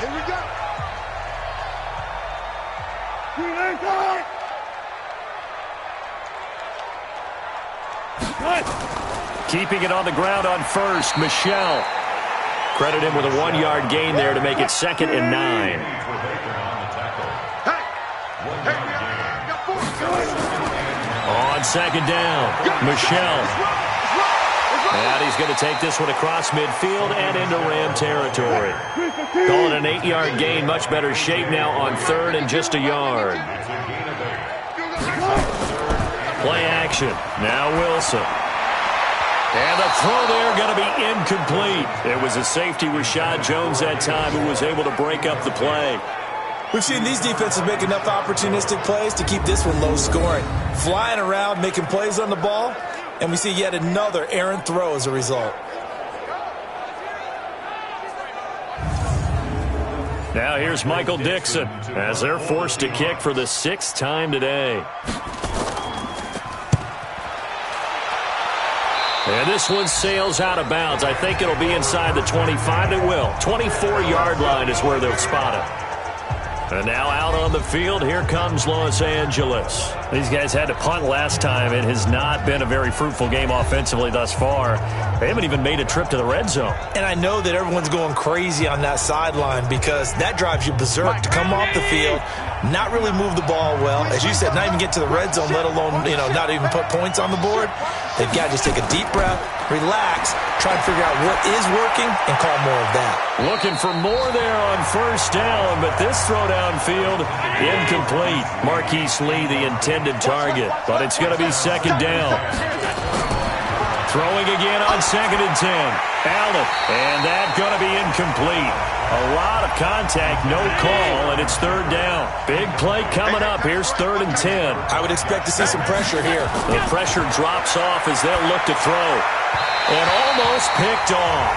Here we go. Keeping it on the ground on first, Michelle. Credit him with a 1-yard gain there to make it 2nd and 9. On second down, Michelle. And he's going to take this one across midfield and into Ram territory. Call it an 8-yard gain. Much better shape now on 3rd and just a yard. Play action. Now Wilson. And the throw there going to be incomplete. It was a safety, Rashad Jones, that time, who was able to break up the play. We've seen these defenses make enough opportunistic plays to keep this one low scoring. Flying around, making plays on the ball, and we see yet another errant throw as a result. Now here's Michael Dixon as they're forced to kick for the 6th time today. And this one sails out of bounds. I think it'll be inside the 25. It will. 24-yard line is where they'll spot it. And now out on the field, here comes Los Angeles. These guys had to punt last time. It has not been a very fruitful game offensively thus far. They haven't even made a trip to the red zone. And I know that everyone's going crazy on that sideline because that drives you berserk to come off the field, not really move the ball well. As you said, not even get to the red zone, let alone, not even put points on the board. They've got to just take a deep breath, relax, try and figure out what is working, and call more of that. Looking for more there on first down, but this throw downfield, incomplete. Marquise Lee, the intended target, but it's going to be second down. Throwing again on 2nd and 10. Allen, and that's going to be incomplete. A lot of contact, no call, and it's third down. Big play coming up. Here's 3rd and 10. I would expect to see some pressure here. The pressure drops off as they'll look to throw. And almost picked off.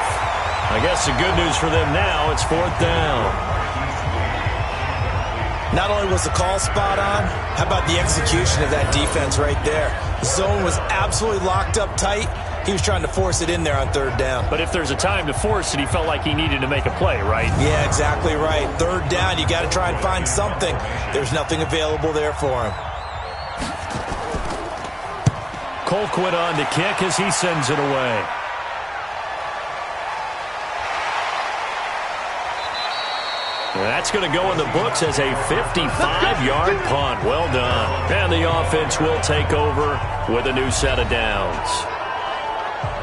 I guess the good news for them now, it's 4th down. Not only was the call spot on, how about the execution of that defense right there? The zone was absolutely locked up tight. He was trying to force it in there on 3rd down. But if there's a time to force it, he felt like he needed to make a play, right? Yeah, exactly right. 3rd down, you got to try and find something. There's nothing available there for him. Colquitt on to kick as he sends it away. That's going to go in the books as a 55-yard punt. Well done. And the offense will take over with a new set of downs.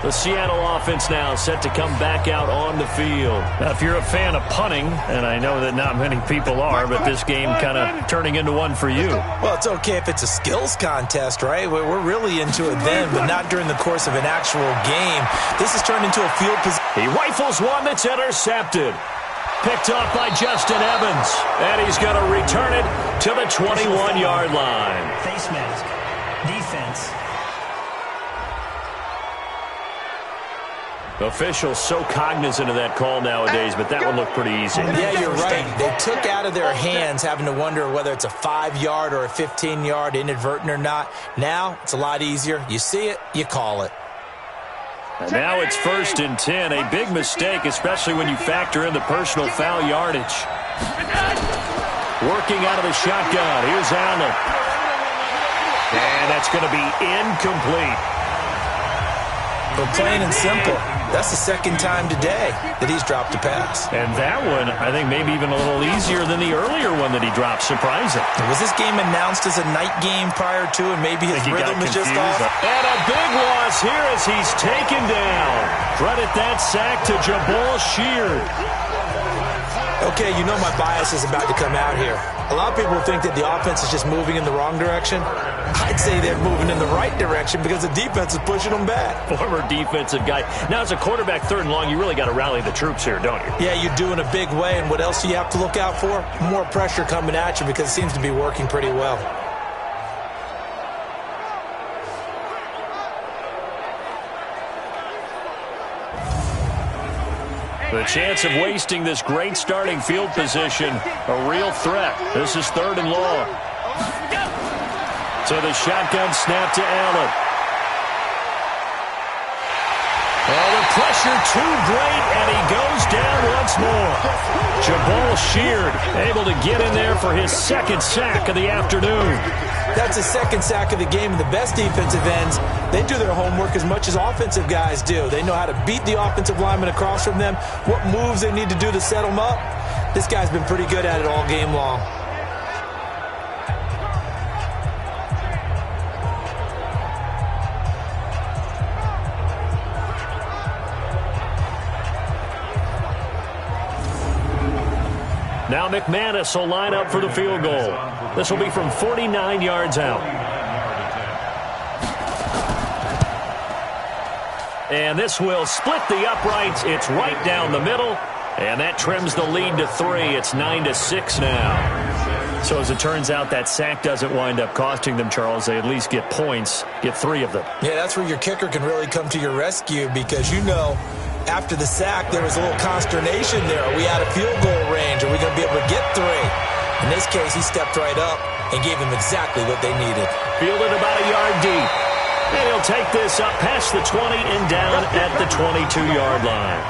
The Seattle offense now set to come back out on the field. Now, if you're a fan of punting, and I know that not many people are, but this game kind of turning into one for you. Well, it's okay if it's a skills contest, right? We're really into it then, but not during the course of an actual game. This has turned into a field position. He rifles one that's intercepted. Picked off by Justin Evans. And he's going to return it to the 21-yard line. Face mask. Defense. Officials so cognizant of that call nowadays, but that one looked pretty easy. Yeah, you're right. They took out of their hands having to wonder whether it's a 5-yard or a 15-yard, inadvertent or not. Now, it's a lot easier. You see it, you call it. And now it's 1st and 10. A big mistake, especially when you factor in the personal foul yardage. Working out of the shotgun. Here's Allen. And that's going to be incomplete. But plain and simple, that's the second time today that he's dropped a pass. And that one, I think, maybe even a little easier than the earlier one that he dropped. Surprising. Was this game announced as a night game prior to, and maybe his rhythm is just off? And a big loss here as he's taken down. Credit that sack to Jabal Sheard. Okay, you know my bias is about to come out here. A lot of people think that the offense is just moving in the wrong direction. I'd say they're moving in the right direction because the defense is pushing them back. Former defensive guy. Now, as a quarterback, 3rd and long, you really got to rally the troops here, don't you? Yeah, you do in a big way. And what else do you have to look out for? More pressure coming at you because it seems to be working pretty well. The chance of wasting this great starting field position, a real threat. This is 3rd and long. So the shotgun snap to Allen. Oh, the pressure too great, and he goes down once more. Jabal Sheard able to get in there for his 2nd sack of the afternoon. That's his 2nd sack of the game, and the best defensive ends, they do their homework as much as offensive guys do. They know how to beat the offensive lineman across from them, what moves they need to do to set them up. This guy's been pretty good at it all game long. Now McManus will line up for the field goal. This will be from 49 yards out. And this will split the uprights. It's right down the middle. And that trims the lead to 3. It's 9-6 now. So as it turns out, that sack doesn't wind up costing them, Charles. They at least get points, get 3 of them. Yeah, that's where your kicker can really come to your rescue because you know after the sack, there was a little consternation there. Are we out of field goal range? Are we going to be able to get 3? In this case, he stepped right up and gave them exactly what they needed. Fielded about a yard deep. And he'll take this up past the 20 and down at the 22-yard line.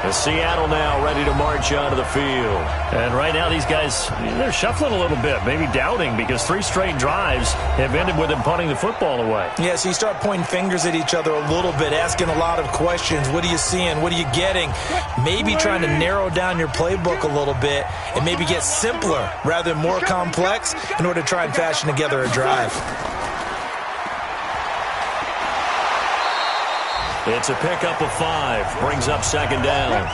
The Seattle now ready to march onto the field. And right now these guys, they're shuffling a little bit, maybe doubting, because 3 straight drives have ended with them punting the football away. Yeah, so you start pointing fingers at each other a little bit, asking a lot of questions. What are you seeing? What are you getting? Maybe trying to narrow down your playbook a little bit and maybe get simpler rather than more complex in order to try and fashion together a drive. It's a pickup of 5. Brings up 2nd down.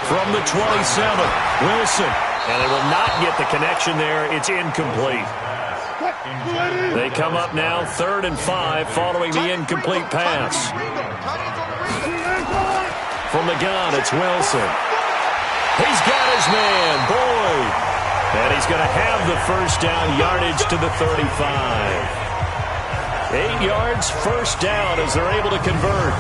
From the 27, Wilson. And they will not get the connection there. It's incomplete. They come up now 3rd and 5 following the incomplete pass. From the gun, it's Wilson. He's got his man, Boyd. And he's going to have the 1st down, yardage to the 35. 8 yards, 1st down as they're able to convert.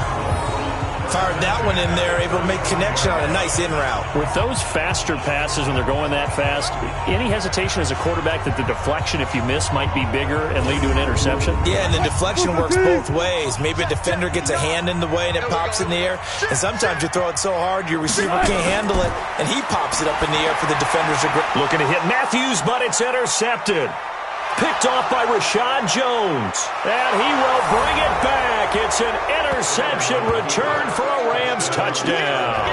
Fired that one in there, able to make connection on a nice in route. With those faster passes when they're going that fast, any hesitation as a quarterback that the deflection, if you miss, might be bigger and lead to an interception? Yeah, and the deflection works both ways. Maybe a defender gets a hand in the way and it pops in the air. And sometimes you throw it so hard your receiver can't handle it, and he pops it up in the air for the defenders to grab. Looking to hit Matthews, but it's intercepted. Picked off by Rashad Jones. And he will bring it back. It's an interception return for a Rams touchdown.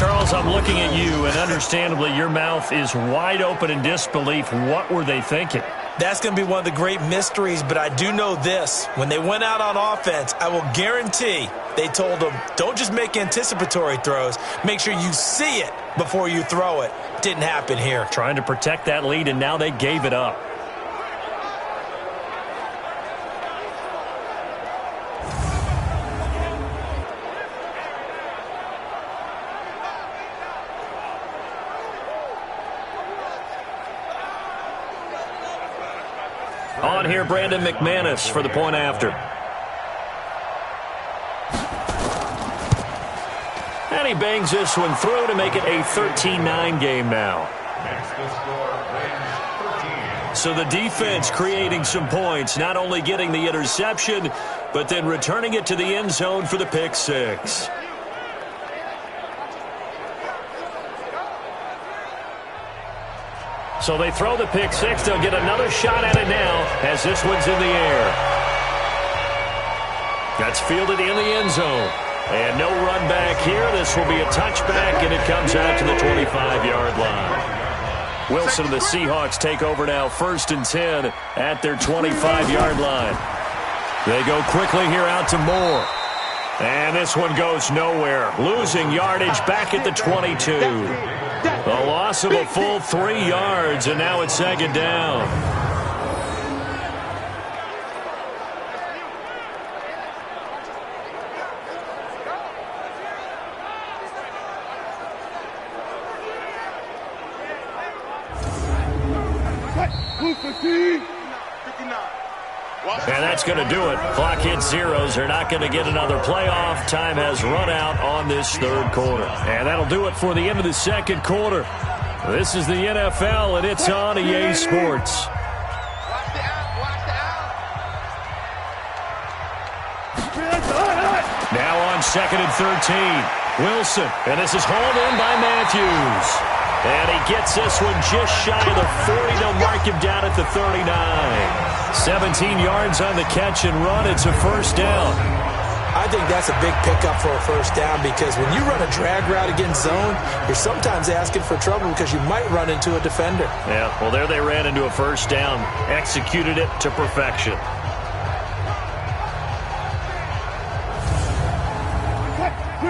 Charles, I'm looking at you, and understandably your mouth is wide open in disbelief. What were they thinking? That's going to be one of the great mysteries, but I do know this. When they went out on offense, I will guarantee they told them, don't just make anticipatory throws. Make sure you see it before you throw it. Didn't happen here. Trying to protect that lead, and now they gave it up. On here, Brandon McManus for the point after. And he bangs this one through to make it a 13-9 game now. So the defense creating some points, not only getting the interception, but then returning it to the end zone for the pick six. So they throw the pick six. They'll get another shot at it now as this one's in the air. That's fielded in the end zone. And no run back here. This will be a touchback, and it comes out to the 25-yard line. Wilson and the Seahawks take over now, 1st and 10 at their 25-yard line. They go quickly here out to Moore. And this one goes nowhere. Losing yardage back at the 22. A loss of a full 3 yards, and now it's 2nd down. And that's going to do it. Clock hits zeros. They're not going to get another playoff. Time has run out on this 3rd quarter. And that'll do it for the end of the 2nd quarter. This is the NFL, and it's on EA Sports. Now on 2nd and 13. Wilson, and this is hauled in by Matthews. And he gets this one just shy of the 40. They'll mark him down at the 39. 17 yards on the catch and run. It's a 1st down. I think that's a big pickup for a 1st down because when you run a drag route against zone, you're sometimes asking for trouble because you might run into a defender. Yeah, well, there they ran into a 1st down. Executed it to perfection.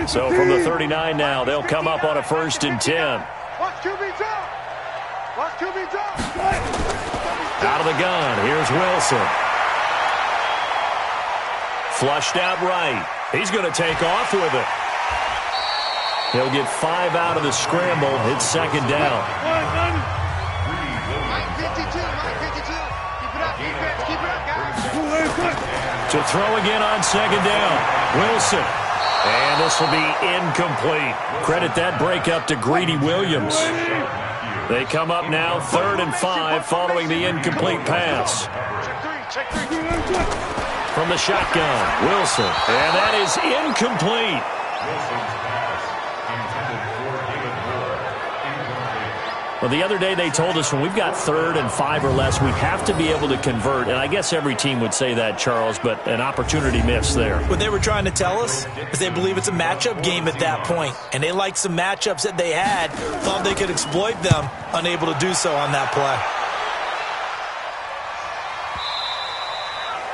So from the 39 now, they'll come up on a 1st and 10. Out of the gun, here's Wilson. Flushed out right. He's going to take off with it. He'll get 5 out of the scramble. It's 2nd down. To throw again on 2nd down. Wilson. And this will be incomplete. Credit that breakup to Greedy Williams. They come up now 3rd and 5 following the incomplete pass. From the shotgun, Wilson. And that is incomplete. Well, the other day they told us when we've got 3rd and 5 or less, we have to be able to convert. And I guess every team would say that, Charles, but an opportunity missed there. What they were trying to tell us is they believe it's a matchup game at that point. And they liked some matchups that they had, thought they could exploit them, unable to do so on that play.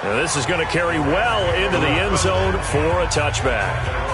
Now this is going to carry well into the end zone for a touchback.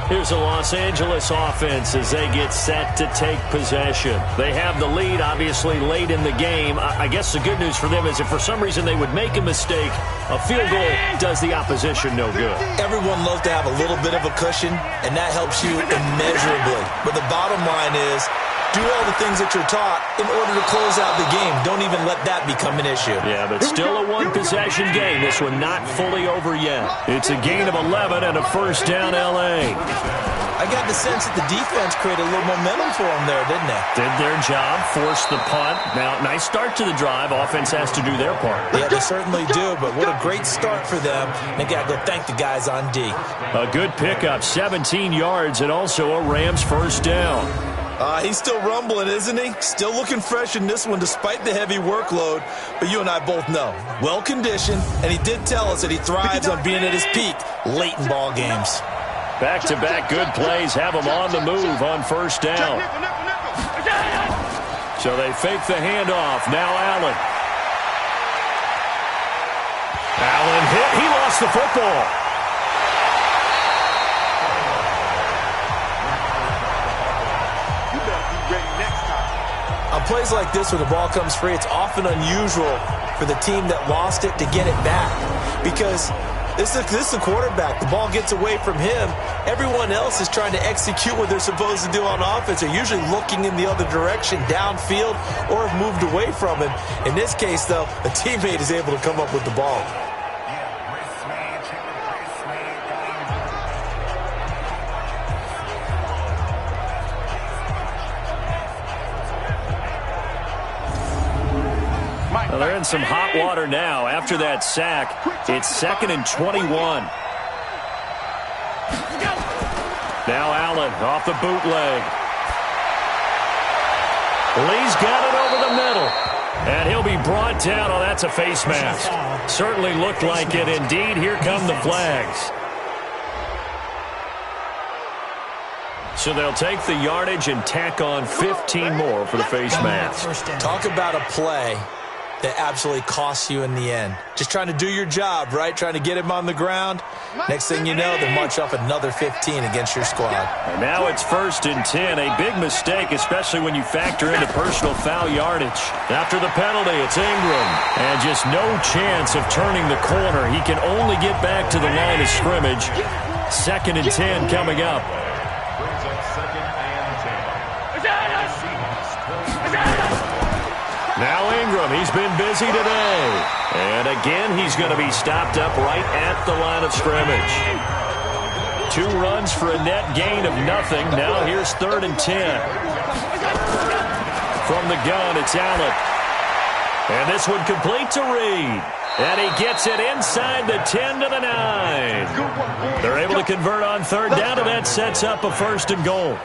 Here's the Los Angeles offense as they get set to take possession. They have the lead, obviously, late in the game. I guess the good news for them is if for some reason they would make a mistake, a field goal does the opposition no good. Everyone loves to have a little bit of a cushion, and that helps you immeasurably. But the bottom line is, do all the things that you're taught in order to close out the game. Don't even let that become an issue. Yeah, but still a one-possession game. This one not fully over yet. It's a gain of 11 and a 1st down L.A. I got the sense that the defense created a little momentum for them there, didn't they? Did their job, forced the punt. Now, nice start to the drive. Offense has to do their part. Yeah, they certainly do, but what a great start for them. They got to go thank the guys on D. A good pickup, 17 yards, and also a Rams 1st down. He's still rumbling, isn't he? Still looking fresh in this one despite the heavy workload. But you and I both know, well-conditioned, and he did tell us that he thrives on being at his peak late in ball games. Back-to-back good plays have them on the move on first down. So they fake the handoff. Now Allen. Allen hit. He lost the football. You better be ready next time. On plays like this, when the ball comes free, it's often unusual for the team that lost it to get it back. Because this is the quarterback. The ball gets away from him. Everyone else is trying to execute what they're supposed to do on offense. They're usually looking in the other direction, downfield, or have moved away from him. In this case, though, a teammate is able to come up with the ball. Well, they're in some hot water now. After that sack, it's 2nd and 21. Now Allen off the bootleg. Lee's got it over the middle. And he'll be brought down. Oh, that's a face mask. Certainly looked like it. Indeed, here come the flags. So they'll take the yardage and tack on 15 more for the face mask. Talk about a play that absolutely costs you in the end. Just trying to do your job, right? Trying to get him on the ground. Next thing you know, they march off another 15 against your squad. And now it's 1st and 10. A big mistake, especially when you factor into personal foul yardage. After the penalty, it's Ingram. And just no chance of turning the corner. He can only get back to the line of scrimmage. 2nd and 10 coming up. Brings up 2nd and 10. Now Ingram, he's been busy today. And again, he's going to be stopped up right at the line of scrimmage. 2 runs for a net gain of nothing. Now here's 3rd and 10. From the gun, it's Allen. And this one complete to Reed. And he gets it inside the 10 to the 9. They're able to convert on 3rd down, and that sets up a 1st and goal.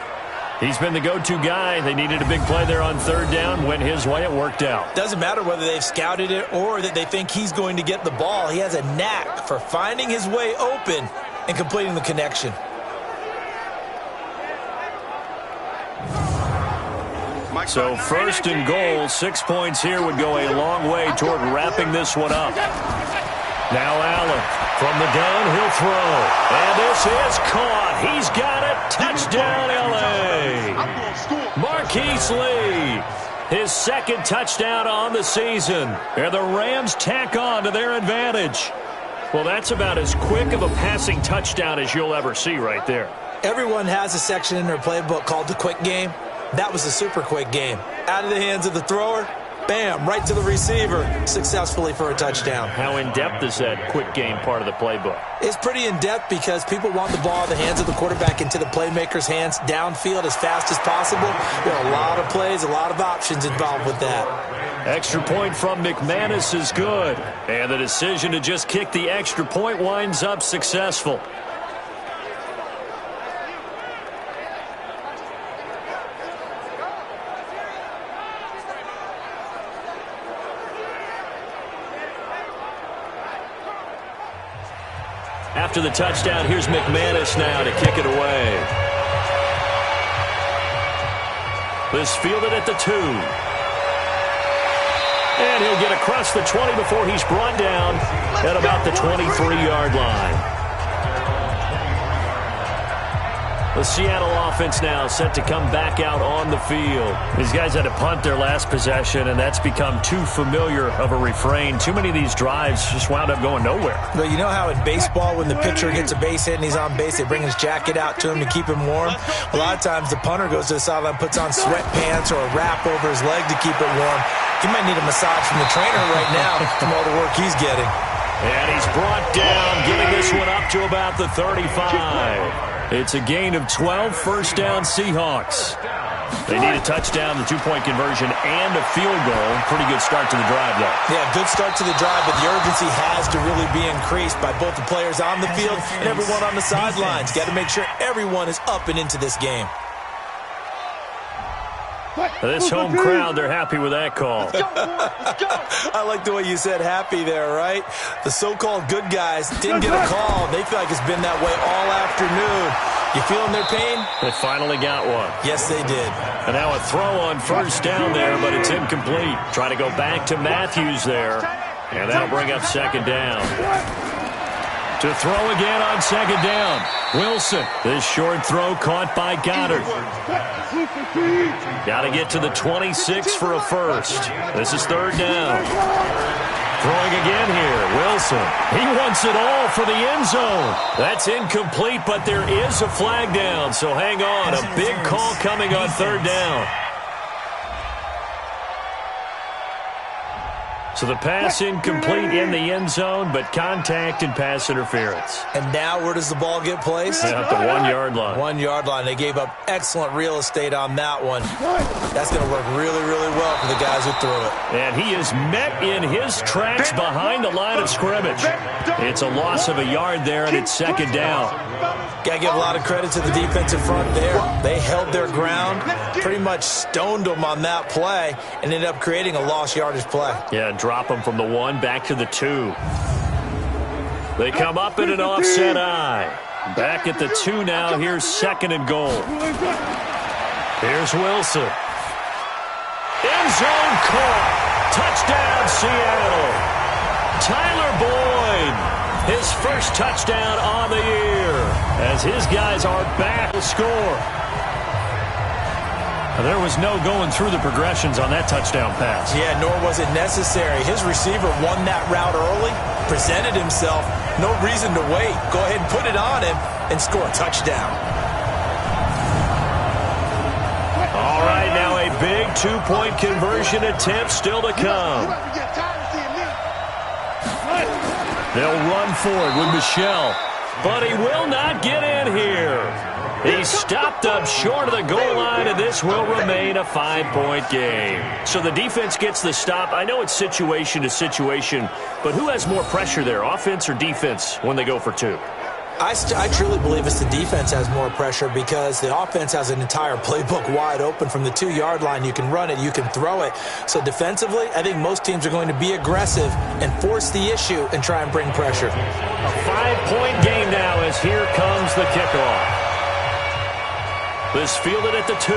He's been the go-to guy. They needed a big play there on 3rd down. Went his way. It worked out. Doesn't matter whether they've scouted it or that they think he's going to get the ball. He has a knack for finding his way open and completing the connection. So 1st and goal, 6 points here would go a long way toward wrapping this one up. Now Allen from the gun, he'll throw. And this is caught. He's got it. Touchdown, L.A. Marquise Lee, his 2nd touchdown on the season. And the Rams tack on to their advantage. Well, that's about as quick of a passing touchdown as you'll ever see right there. Everyone has a section in their playbook called the quick game. That was a super quick game. Out of the hands of the thrower, bam, right to the receiver, successfully for a touchdown. How in-depth is that quick game part of the playbook? It's pretty in-depth because people want the ball in the hands of the quarterback into the playmaker's hands downfield as fast as possible. There are a lot of plays, a lot of options involved with that. Extra point from McManus is good. And the decision to just kick the extra point winds up successful. After the touchdown, here's McManus now to kick it away. This fielded at the 2. And he'll get across the 20 before he's brought down at about the 23-yard line. The Seattle offense now set to come back out on the field. These guys had to punt their last possession, and that's become too familiar of a refrain. Too many of these drives just wound up going nowhere. But you know how in baseball, when the pitcher gets a base hit and he's on base, they bring his jacket out to him to keep him warm? A lot of times the punter goes to the sideline, puts on sweatpants or a wrap over his leg to keep it warm. He might need a massage from the trainer right now from all the work he's getting. And he's brought down, getting this one up to about the 35. It's a gain of 12, 1st down Seahawks. They need a touchdown, the 2-point conversion, and a field goal. Pretty good start to the drive, though. Yeah, good start to the drive, but the urgency has to really be increased by both the players on the field and everyone on the sidelines. Got to make sure everyone is up and into this game. This home crowd, they're happy with that call. I like the way you said happy there, right? The so-called good guys didn't get a call. They feel like it's been that way all afternoon. You feeling their pain? They finally got one. Yes, they did. And now a throw on first down there, but it's incomplete. Try to go back to Matthews there. And that'll bring up second down. To throw again on second down. Wilson. This short throw caught by Goddard. Got to get to the 26 for a first. This is third down. Throwing again here. Wilson. He wants it all for the end zone. That's incomplete, but there is a flag down. So hang on. A big call coming on third down. So the pass incomplete in the end zone, but contact and pass interference. And now where does the ball get placed? Yeah, at the 1 yard line. 1 yard line. They gave up excellent real estate on that one. That's going to work really, really well for the guys who threw it. And he is met in his tracks behind the line of scrimmage. It's a loss of a yard there, and it's second down. Got to give a lot of credit to the defensive front there. They held their ground, pretty much stoned them on that play, and ended up creating a lost yardage play. Yeah, drop them from the 1 back to the 2. They come up in an offset eye. Back at the 2 now. Here's second and goal. Here's Wilson. End zone caught. Touchdown, Seattle. Tyler Boyd. His first touchdown on the year as his guys are back to score. There was no going through the progressions on that touchdown pass. Yeah, nor was it necessary. His receiver won that route early, presented himself. No reason to wait. Go ahead and put it on him and score a touchdown. All right, now a big two-point conversion attempt still to come. They'll run forward with Michel, but he will not get in here. He's stopped up short of the goal line, and this will remain a 5-point game. So the defense gets the stop. I know it's situation to situation, but who has more pressure there, offense or defense, when they go for 2? I truly believe it's the defense has more pressure because the offense has an entire playbook wide open from the 2 yard line. You can run it, you can throw it. So defensively, I think most teams are going to be aggressive and force the issue and try and bring pressure. A 5-point game now as here comes the kickoff. This fielded at the 2.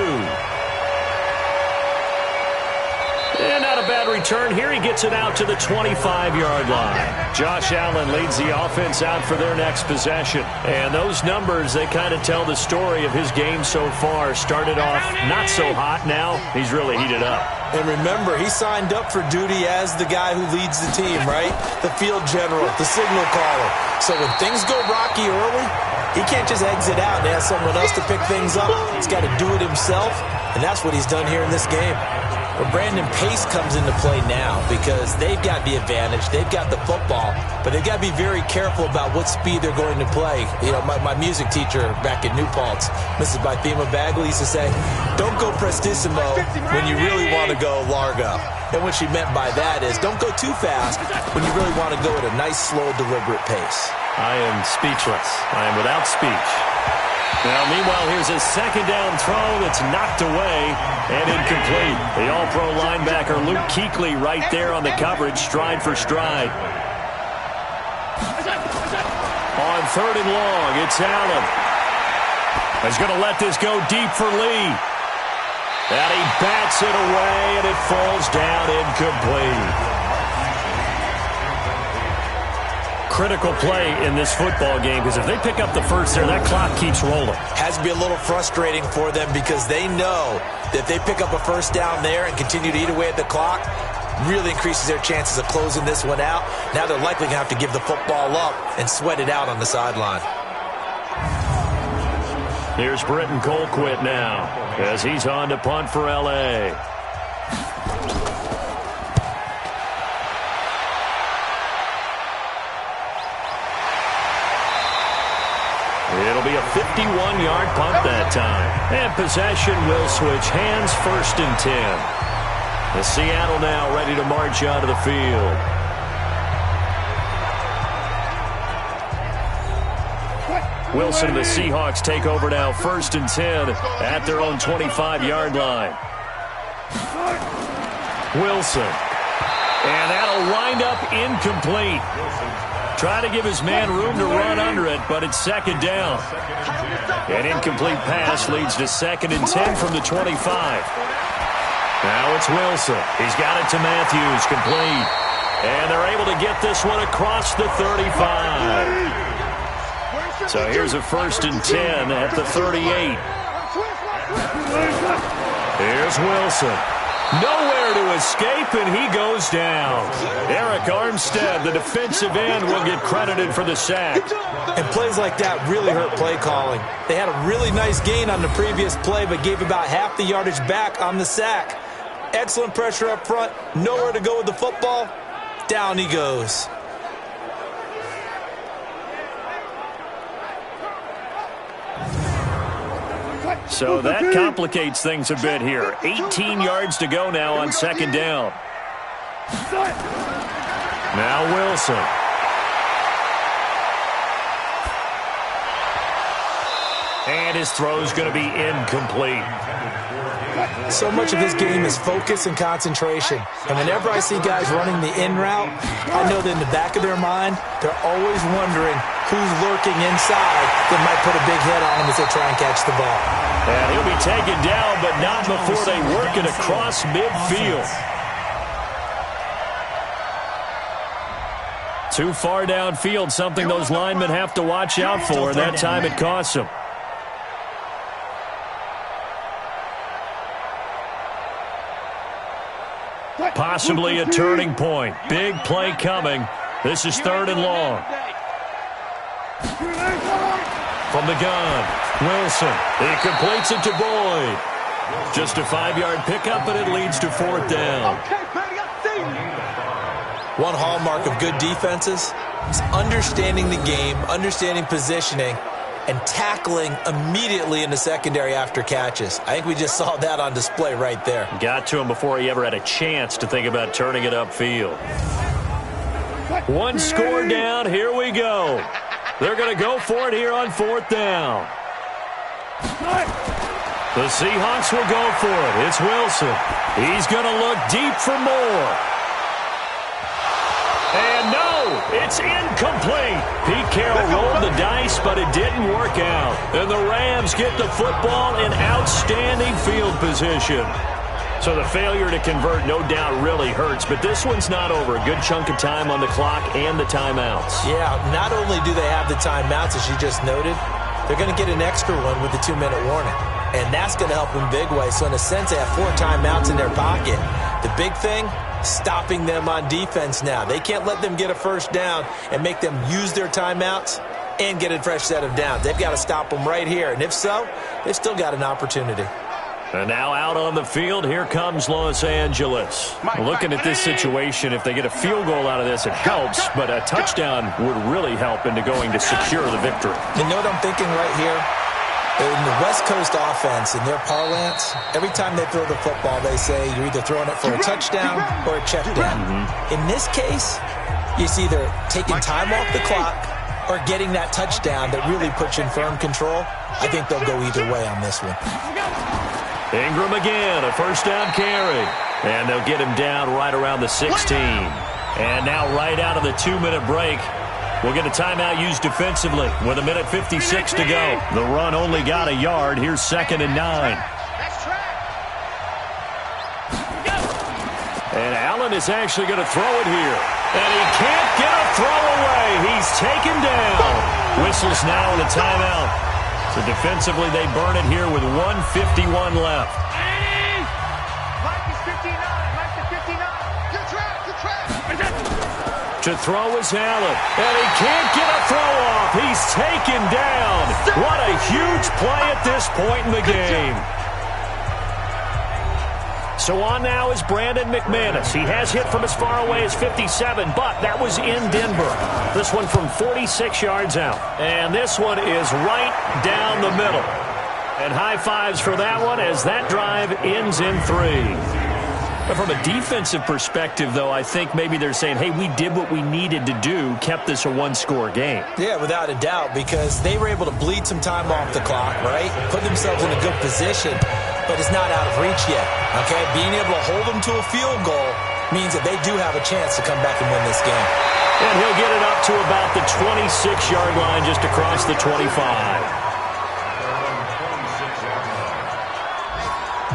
And not a bad return. Here he gets it out to the 25-yard line. Josh Allen leads the offense out for their next possession. And those numbers, they kind of tell the story of his game so far. Started off not so hot. Now he's really heated up. And remember, he signed up for duty as the guy who leads the team, right? The field general, the signal caller. So when things go rocky early, he can't just exit out and ask someone else to pick things up. He's got to do it himself, and that's what he's done here in this game. Well, Brandon, pace comes into play now because they've got the advantage. They've got the football, but they've got to be very careful about what speed they're going to play. You know, my music teacher back at New Paltz, Mrs. Bythema Bagley, used to say, don't go prestissimo when you really want to go largo. And what she meant by that is don't go too fast when you really want to go at a nice, slow, deliberate pace. I am speechless. I am without speech. Now, meanwhile, here's a second down throw that's knocked away and incomplete. The all-pro linebacker Luke Kuechly right there on the coverage, stride for stride. On third and long, it's Allen. He's going to let this go deep for Lee. And he bats it away, and it falls down incomplete. Critical play in this football game because if they pick up the first there, that clock keeps rolling. Has to be a little frustrating for them because they know that if they pick up a first down there and continue to eat away at the clock, really increases their chances of closing this one out. Now they're likely going to have to give the football up and sweat it out on the sideline. Here's Britton Colquitt now as he's on to punt for L.A. It'll be a 51-yard punt that time. And possession will switch hands, first and 10. The Seattle now ready to march out of the field. Wilson and the Seahawks take over now, first and 10 at their own 25-yard line. Wilson. And that'll wind up incomplete. Try to give his man room to run under it, but it's second down. An incomplete pass leads to 2nd and 10 from the 25. Now it's Wilson. He's got it to Matthews, complete. And they're able to get this one across the 35. So here's a 1st and 10 at the 38. Here's Wilson. Nowhere to escape, and he goes down. Eric Armstead, the defensive end, will get credited for the sack. And plays like that really hurt play calling. They had a really nice gain on the previous play, but gave about half the yardage back on the sack. Excellent pressure up front. Nowhere to go with the football. Down he goes. So that complicates things a bit here. 18 yards to go now on 2nd down. Now Wilson. And his throw's going to be incomplete. So much of his game is focus and concentration. And whenever I see guys running the in route, I know that in the back of their mind, they're always wondering who's lurking inside that might put a big hit on him as they try and catch the ball. And he'll be taken down, but not before they work it across midfield. Too far downfield, something those linemen have to watch out for. That time it costs them. Possibly a turning point. Big play coming. This is 3rd and long. From the gun, Wilson. He completes it to Boyd. Just a 5-yard pickup, and it leads to 4th down. One hallmark of good defenses is understanding the game, understanding positioning, and tackling immediately in the secondary after catches. I think we just saw that on display right there. Got to him before he ever had a chance to think about turning it upfield. One score down. Here we go. They're going to go for it here on 4th down. The Seahawks will go for it. It's Wilson. He's going to look deep for more. And no, it's incomplete. Pete Carroll rolled the dice, but it didn't work out. And the Rams get the football in outstanding field position. So the failure to convert no doubt really hurts, but this one's not over. A good chunk of time on the clock and the timeouts. Yeah, not only do they have the timeouts, as you just noted, they're going to get an extra one with the 2-minute warning. And that's going to help in big ways. So in a sense, they have 4 timeouts in their pocket. The big thing, stopping them on defense now. They can't let them get a first down and make them use their timeouts and get a fresh set of downs. They've got to stop them right here. And if so, they've still got an opportunity. And now out on the field, here comes Los Angeles. Looking at this situation, if they get a field goal out of this, it helps, but a touchdown would really help into going to secure the victory. You know what I'm thinking right here? In the West Coast offense, in their parlance, every time they throw the football, they say you're either throwing it for a touchdown or a check down. In this case, it's either taking time off the clock or getting that touchdown that really puts you in firm control. I think they'll go either way on this one. Ingram again, a first down carry. And they'll get him down right around the 16. And now right out of the 2-minute break, we'll get a timeout used defensively with 1:56 to go. The run only got a yard. Here's 2nd and 9. And Allen is actually going to throw it here. And he can't get a throw away. He's taken down. Whistles now in a timeout. So defensively, they burn it here with 1:51 left. To throw is Allen, and he can't get a throw off. He's taken down. What a huge play at this point in the game. So on now is Brandon McManus. He has hit from as far away as 57, but that was in Denver. This one from 46 yards out. And this one is right down the middle. And high fives for that one as that drive ends in 3. But from a defensive perspective, though, I think maybe they're saying, hey, we did what we needed to do, kept this a one-score game. Yeah, without a doubt, because they were able to bleed some time off the clock, right? Put themselves in a good position, but it's not out of reach yet, okay? Being able to hold them to a field goal means that they do have a chance to come back and win this game. And he'll get it up to about the 26-yard line, just across the 25.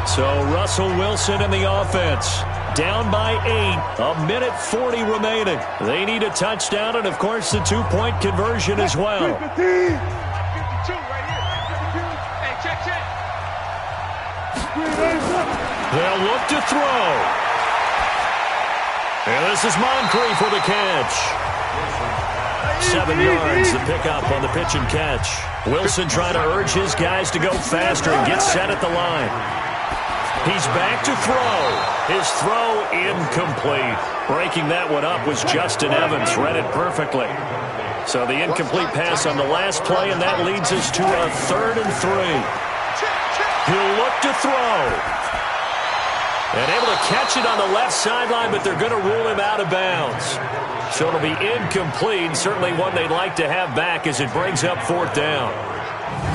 So Russell Wilson in the offense. Down by 8. A minute 40 remaining. They need a touchdown and, of course, the two-point conversion as well. 52 right here. 52. Hey, check. They'll look to throw. And this is Moncrief for the catch. 7 yards, the pickup on the pitch and catch. Wilson trying to urge his guys to go faster and get set at the line. He's back to throw. His throw incomplete. Breaking that one up was Justin Evans. Read it perfectly. So the incomplete pass on the last play, and that leads us to a 3rd and 3. He'll look to throw. And able to catch it on the left sideline, but they're going to rule him out of bounds. So it'll be incomplete. Certainly one they'd like to have back as it brings up 4th down.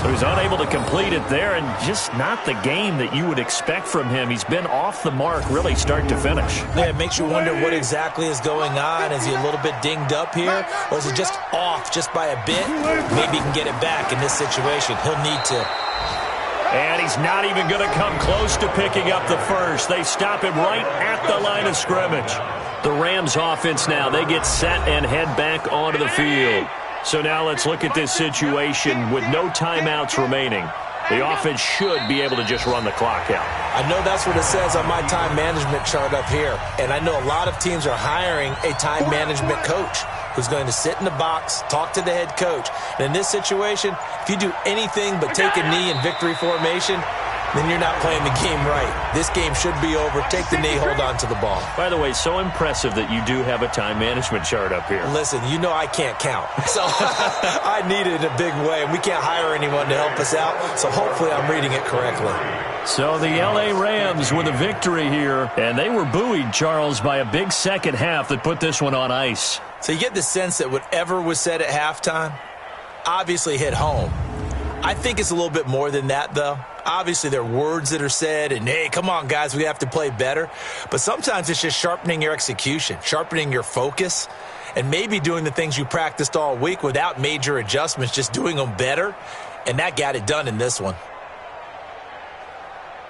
So he's unable to complete it there, and just not the game that you would expect from him. He's been off the mark really start to finish. Yeah, it makes you wonder what exactly is going on. Is he a little bit dinged up here, or is he just off just by a bit? Maybe he can get it back in this situation. He'll need to. And he's not even going to come close to picking up the first. They stop him right at the line of scrimmage. The Rams offense now, they get set and head back onto the field. So now let's look at this situation with no timeouts remaining. The offense should be able to just run the clock out. I know that's what it says on my time management chart up here. And I know a lot of teams are hiring a time management coach who's going to sit in the box, talk to the head coach. And in this situation, if you do anything but take a knee in victory formation, then you're not playing the game right. This game should be over. Take the knee, hold on to the ball. By the way, so impressive that you do have a time management chart up here. Listen, you know I can't count. So I need it in a big way, and we can't hire anyone to help us out. So hopefully I'm reading it correctly. So the L.A. Rams with a victory here, and they were buoyed, Charles, by a big second half that put this one on ice. So you get the sense that whatever was said at halftime obviously hit home. I think it's a little bit more than that, though. Obviously, there are words that are said, and, hey, come on, guys, we have to play better. But sometimes it's just sharpening your execution, sharpening your focus, and maybe doing the things you practiced all week without major adjustments, just doing them better. And that got it done in this one.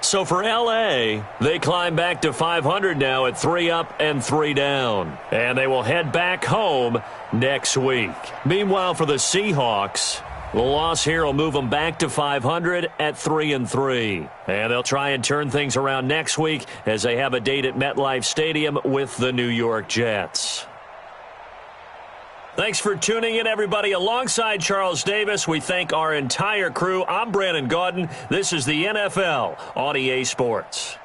So for L.A., they climb back to 500 now at 3 up and 3 down. And they will head back home next week. Meanwhile, for the Seahawks, the loss here will move them back to 500 at 3 and 3. And they'll try and turn things around next week as they have a date at MetLife Stadium with the New York Jets. Thanks for tuning in, everybody. Alongside Charles Davis, we thank our entire crew. I'm Brandon Gaudin. This is the NFL on EA Sports.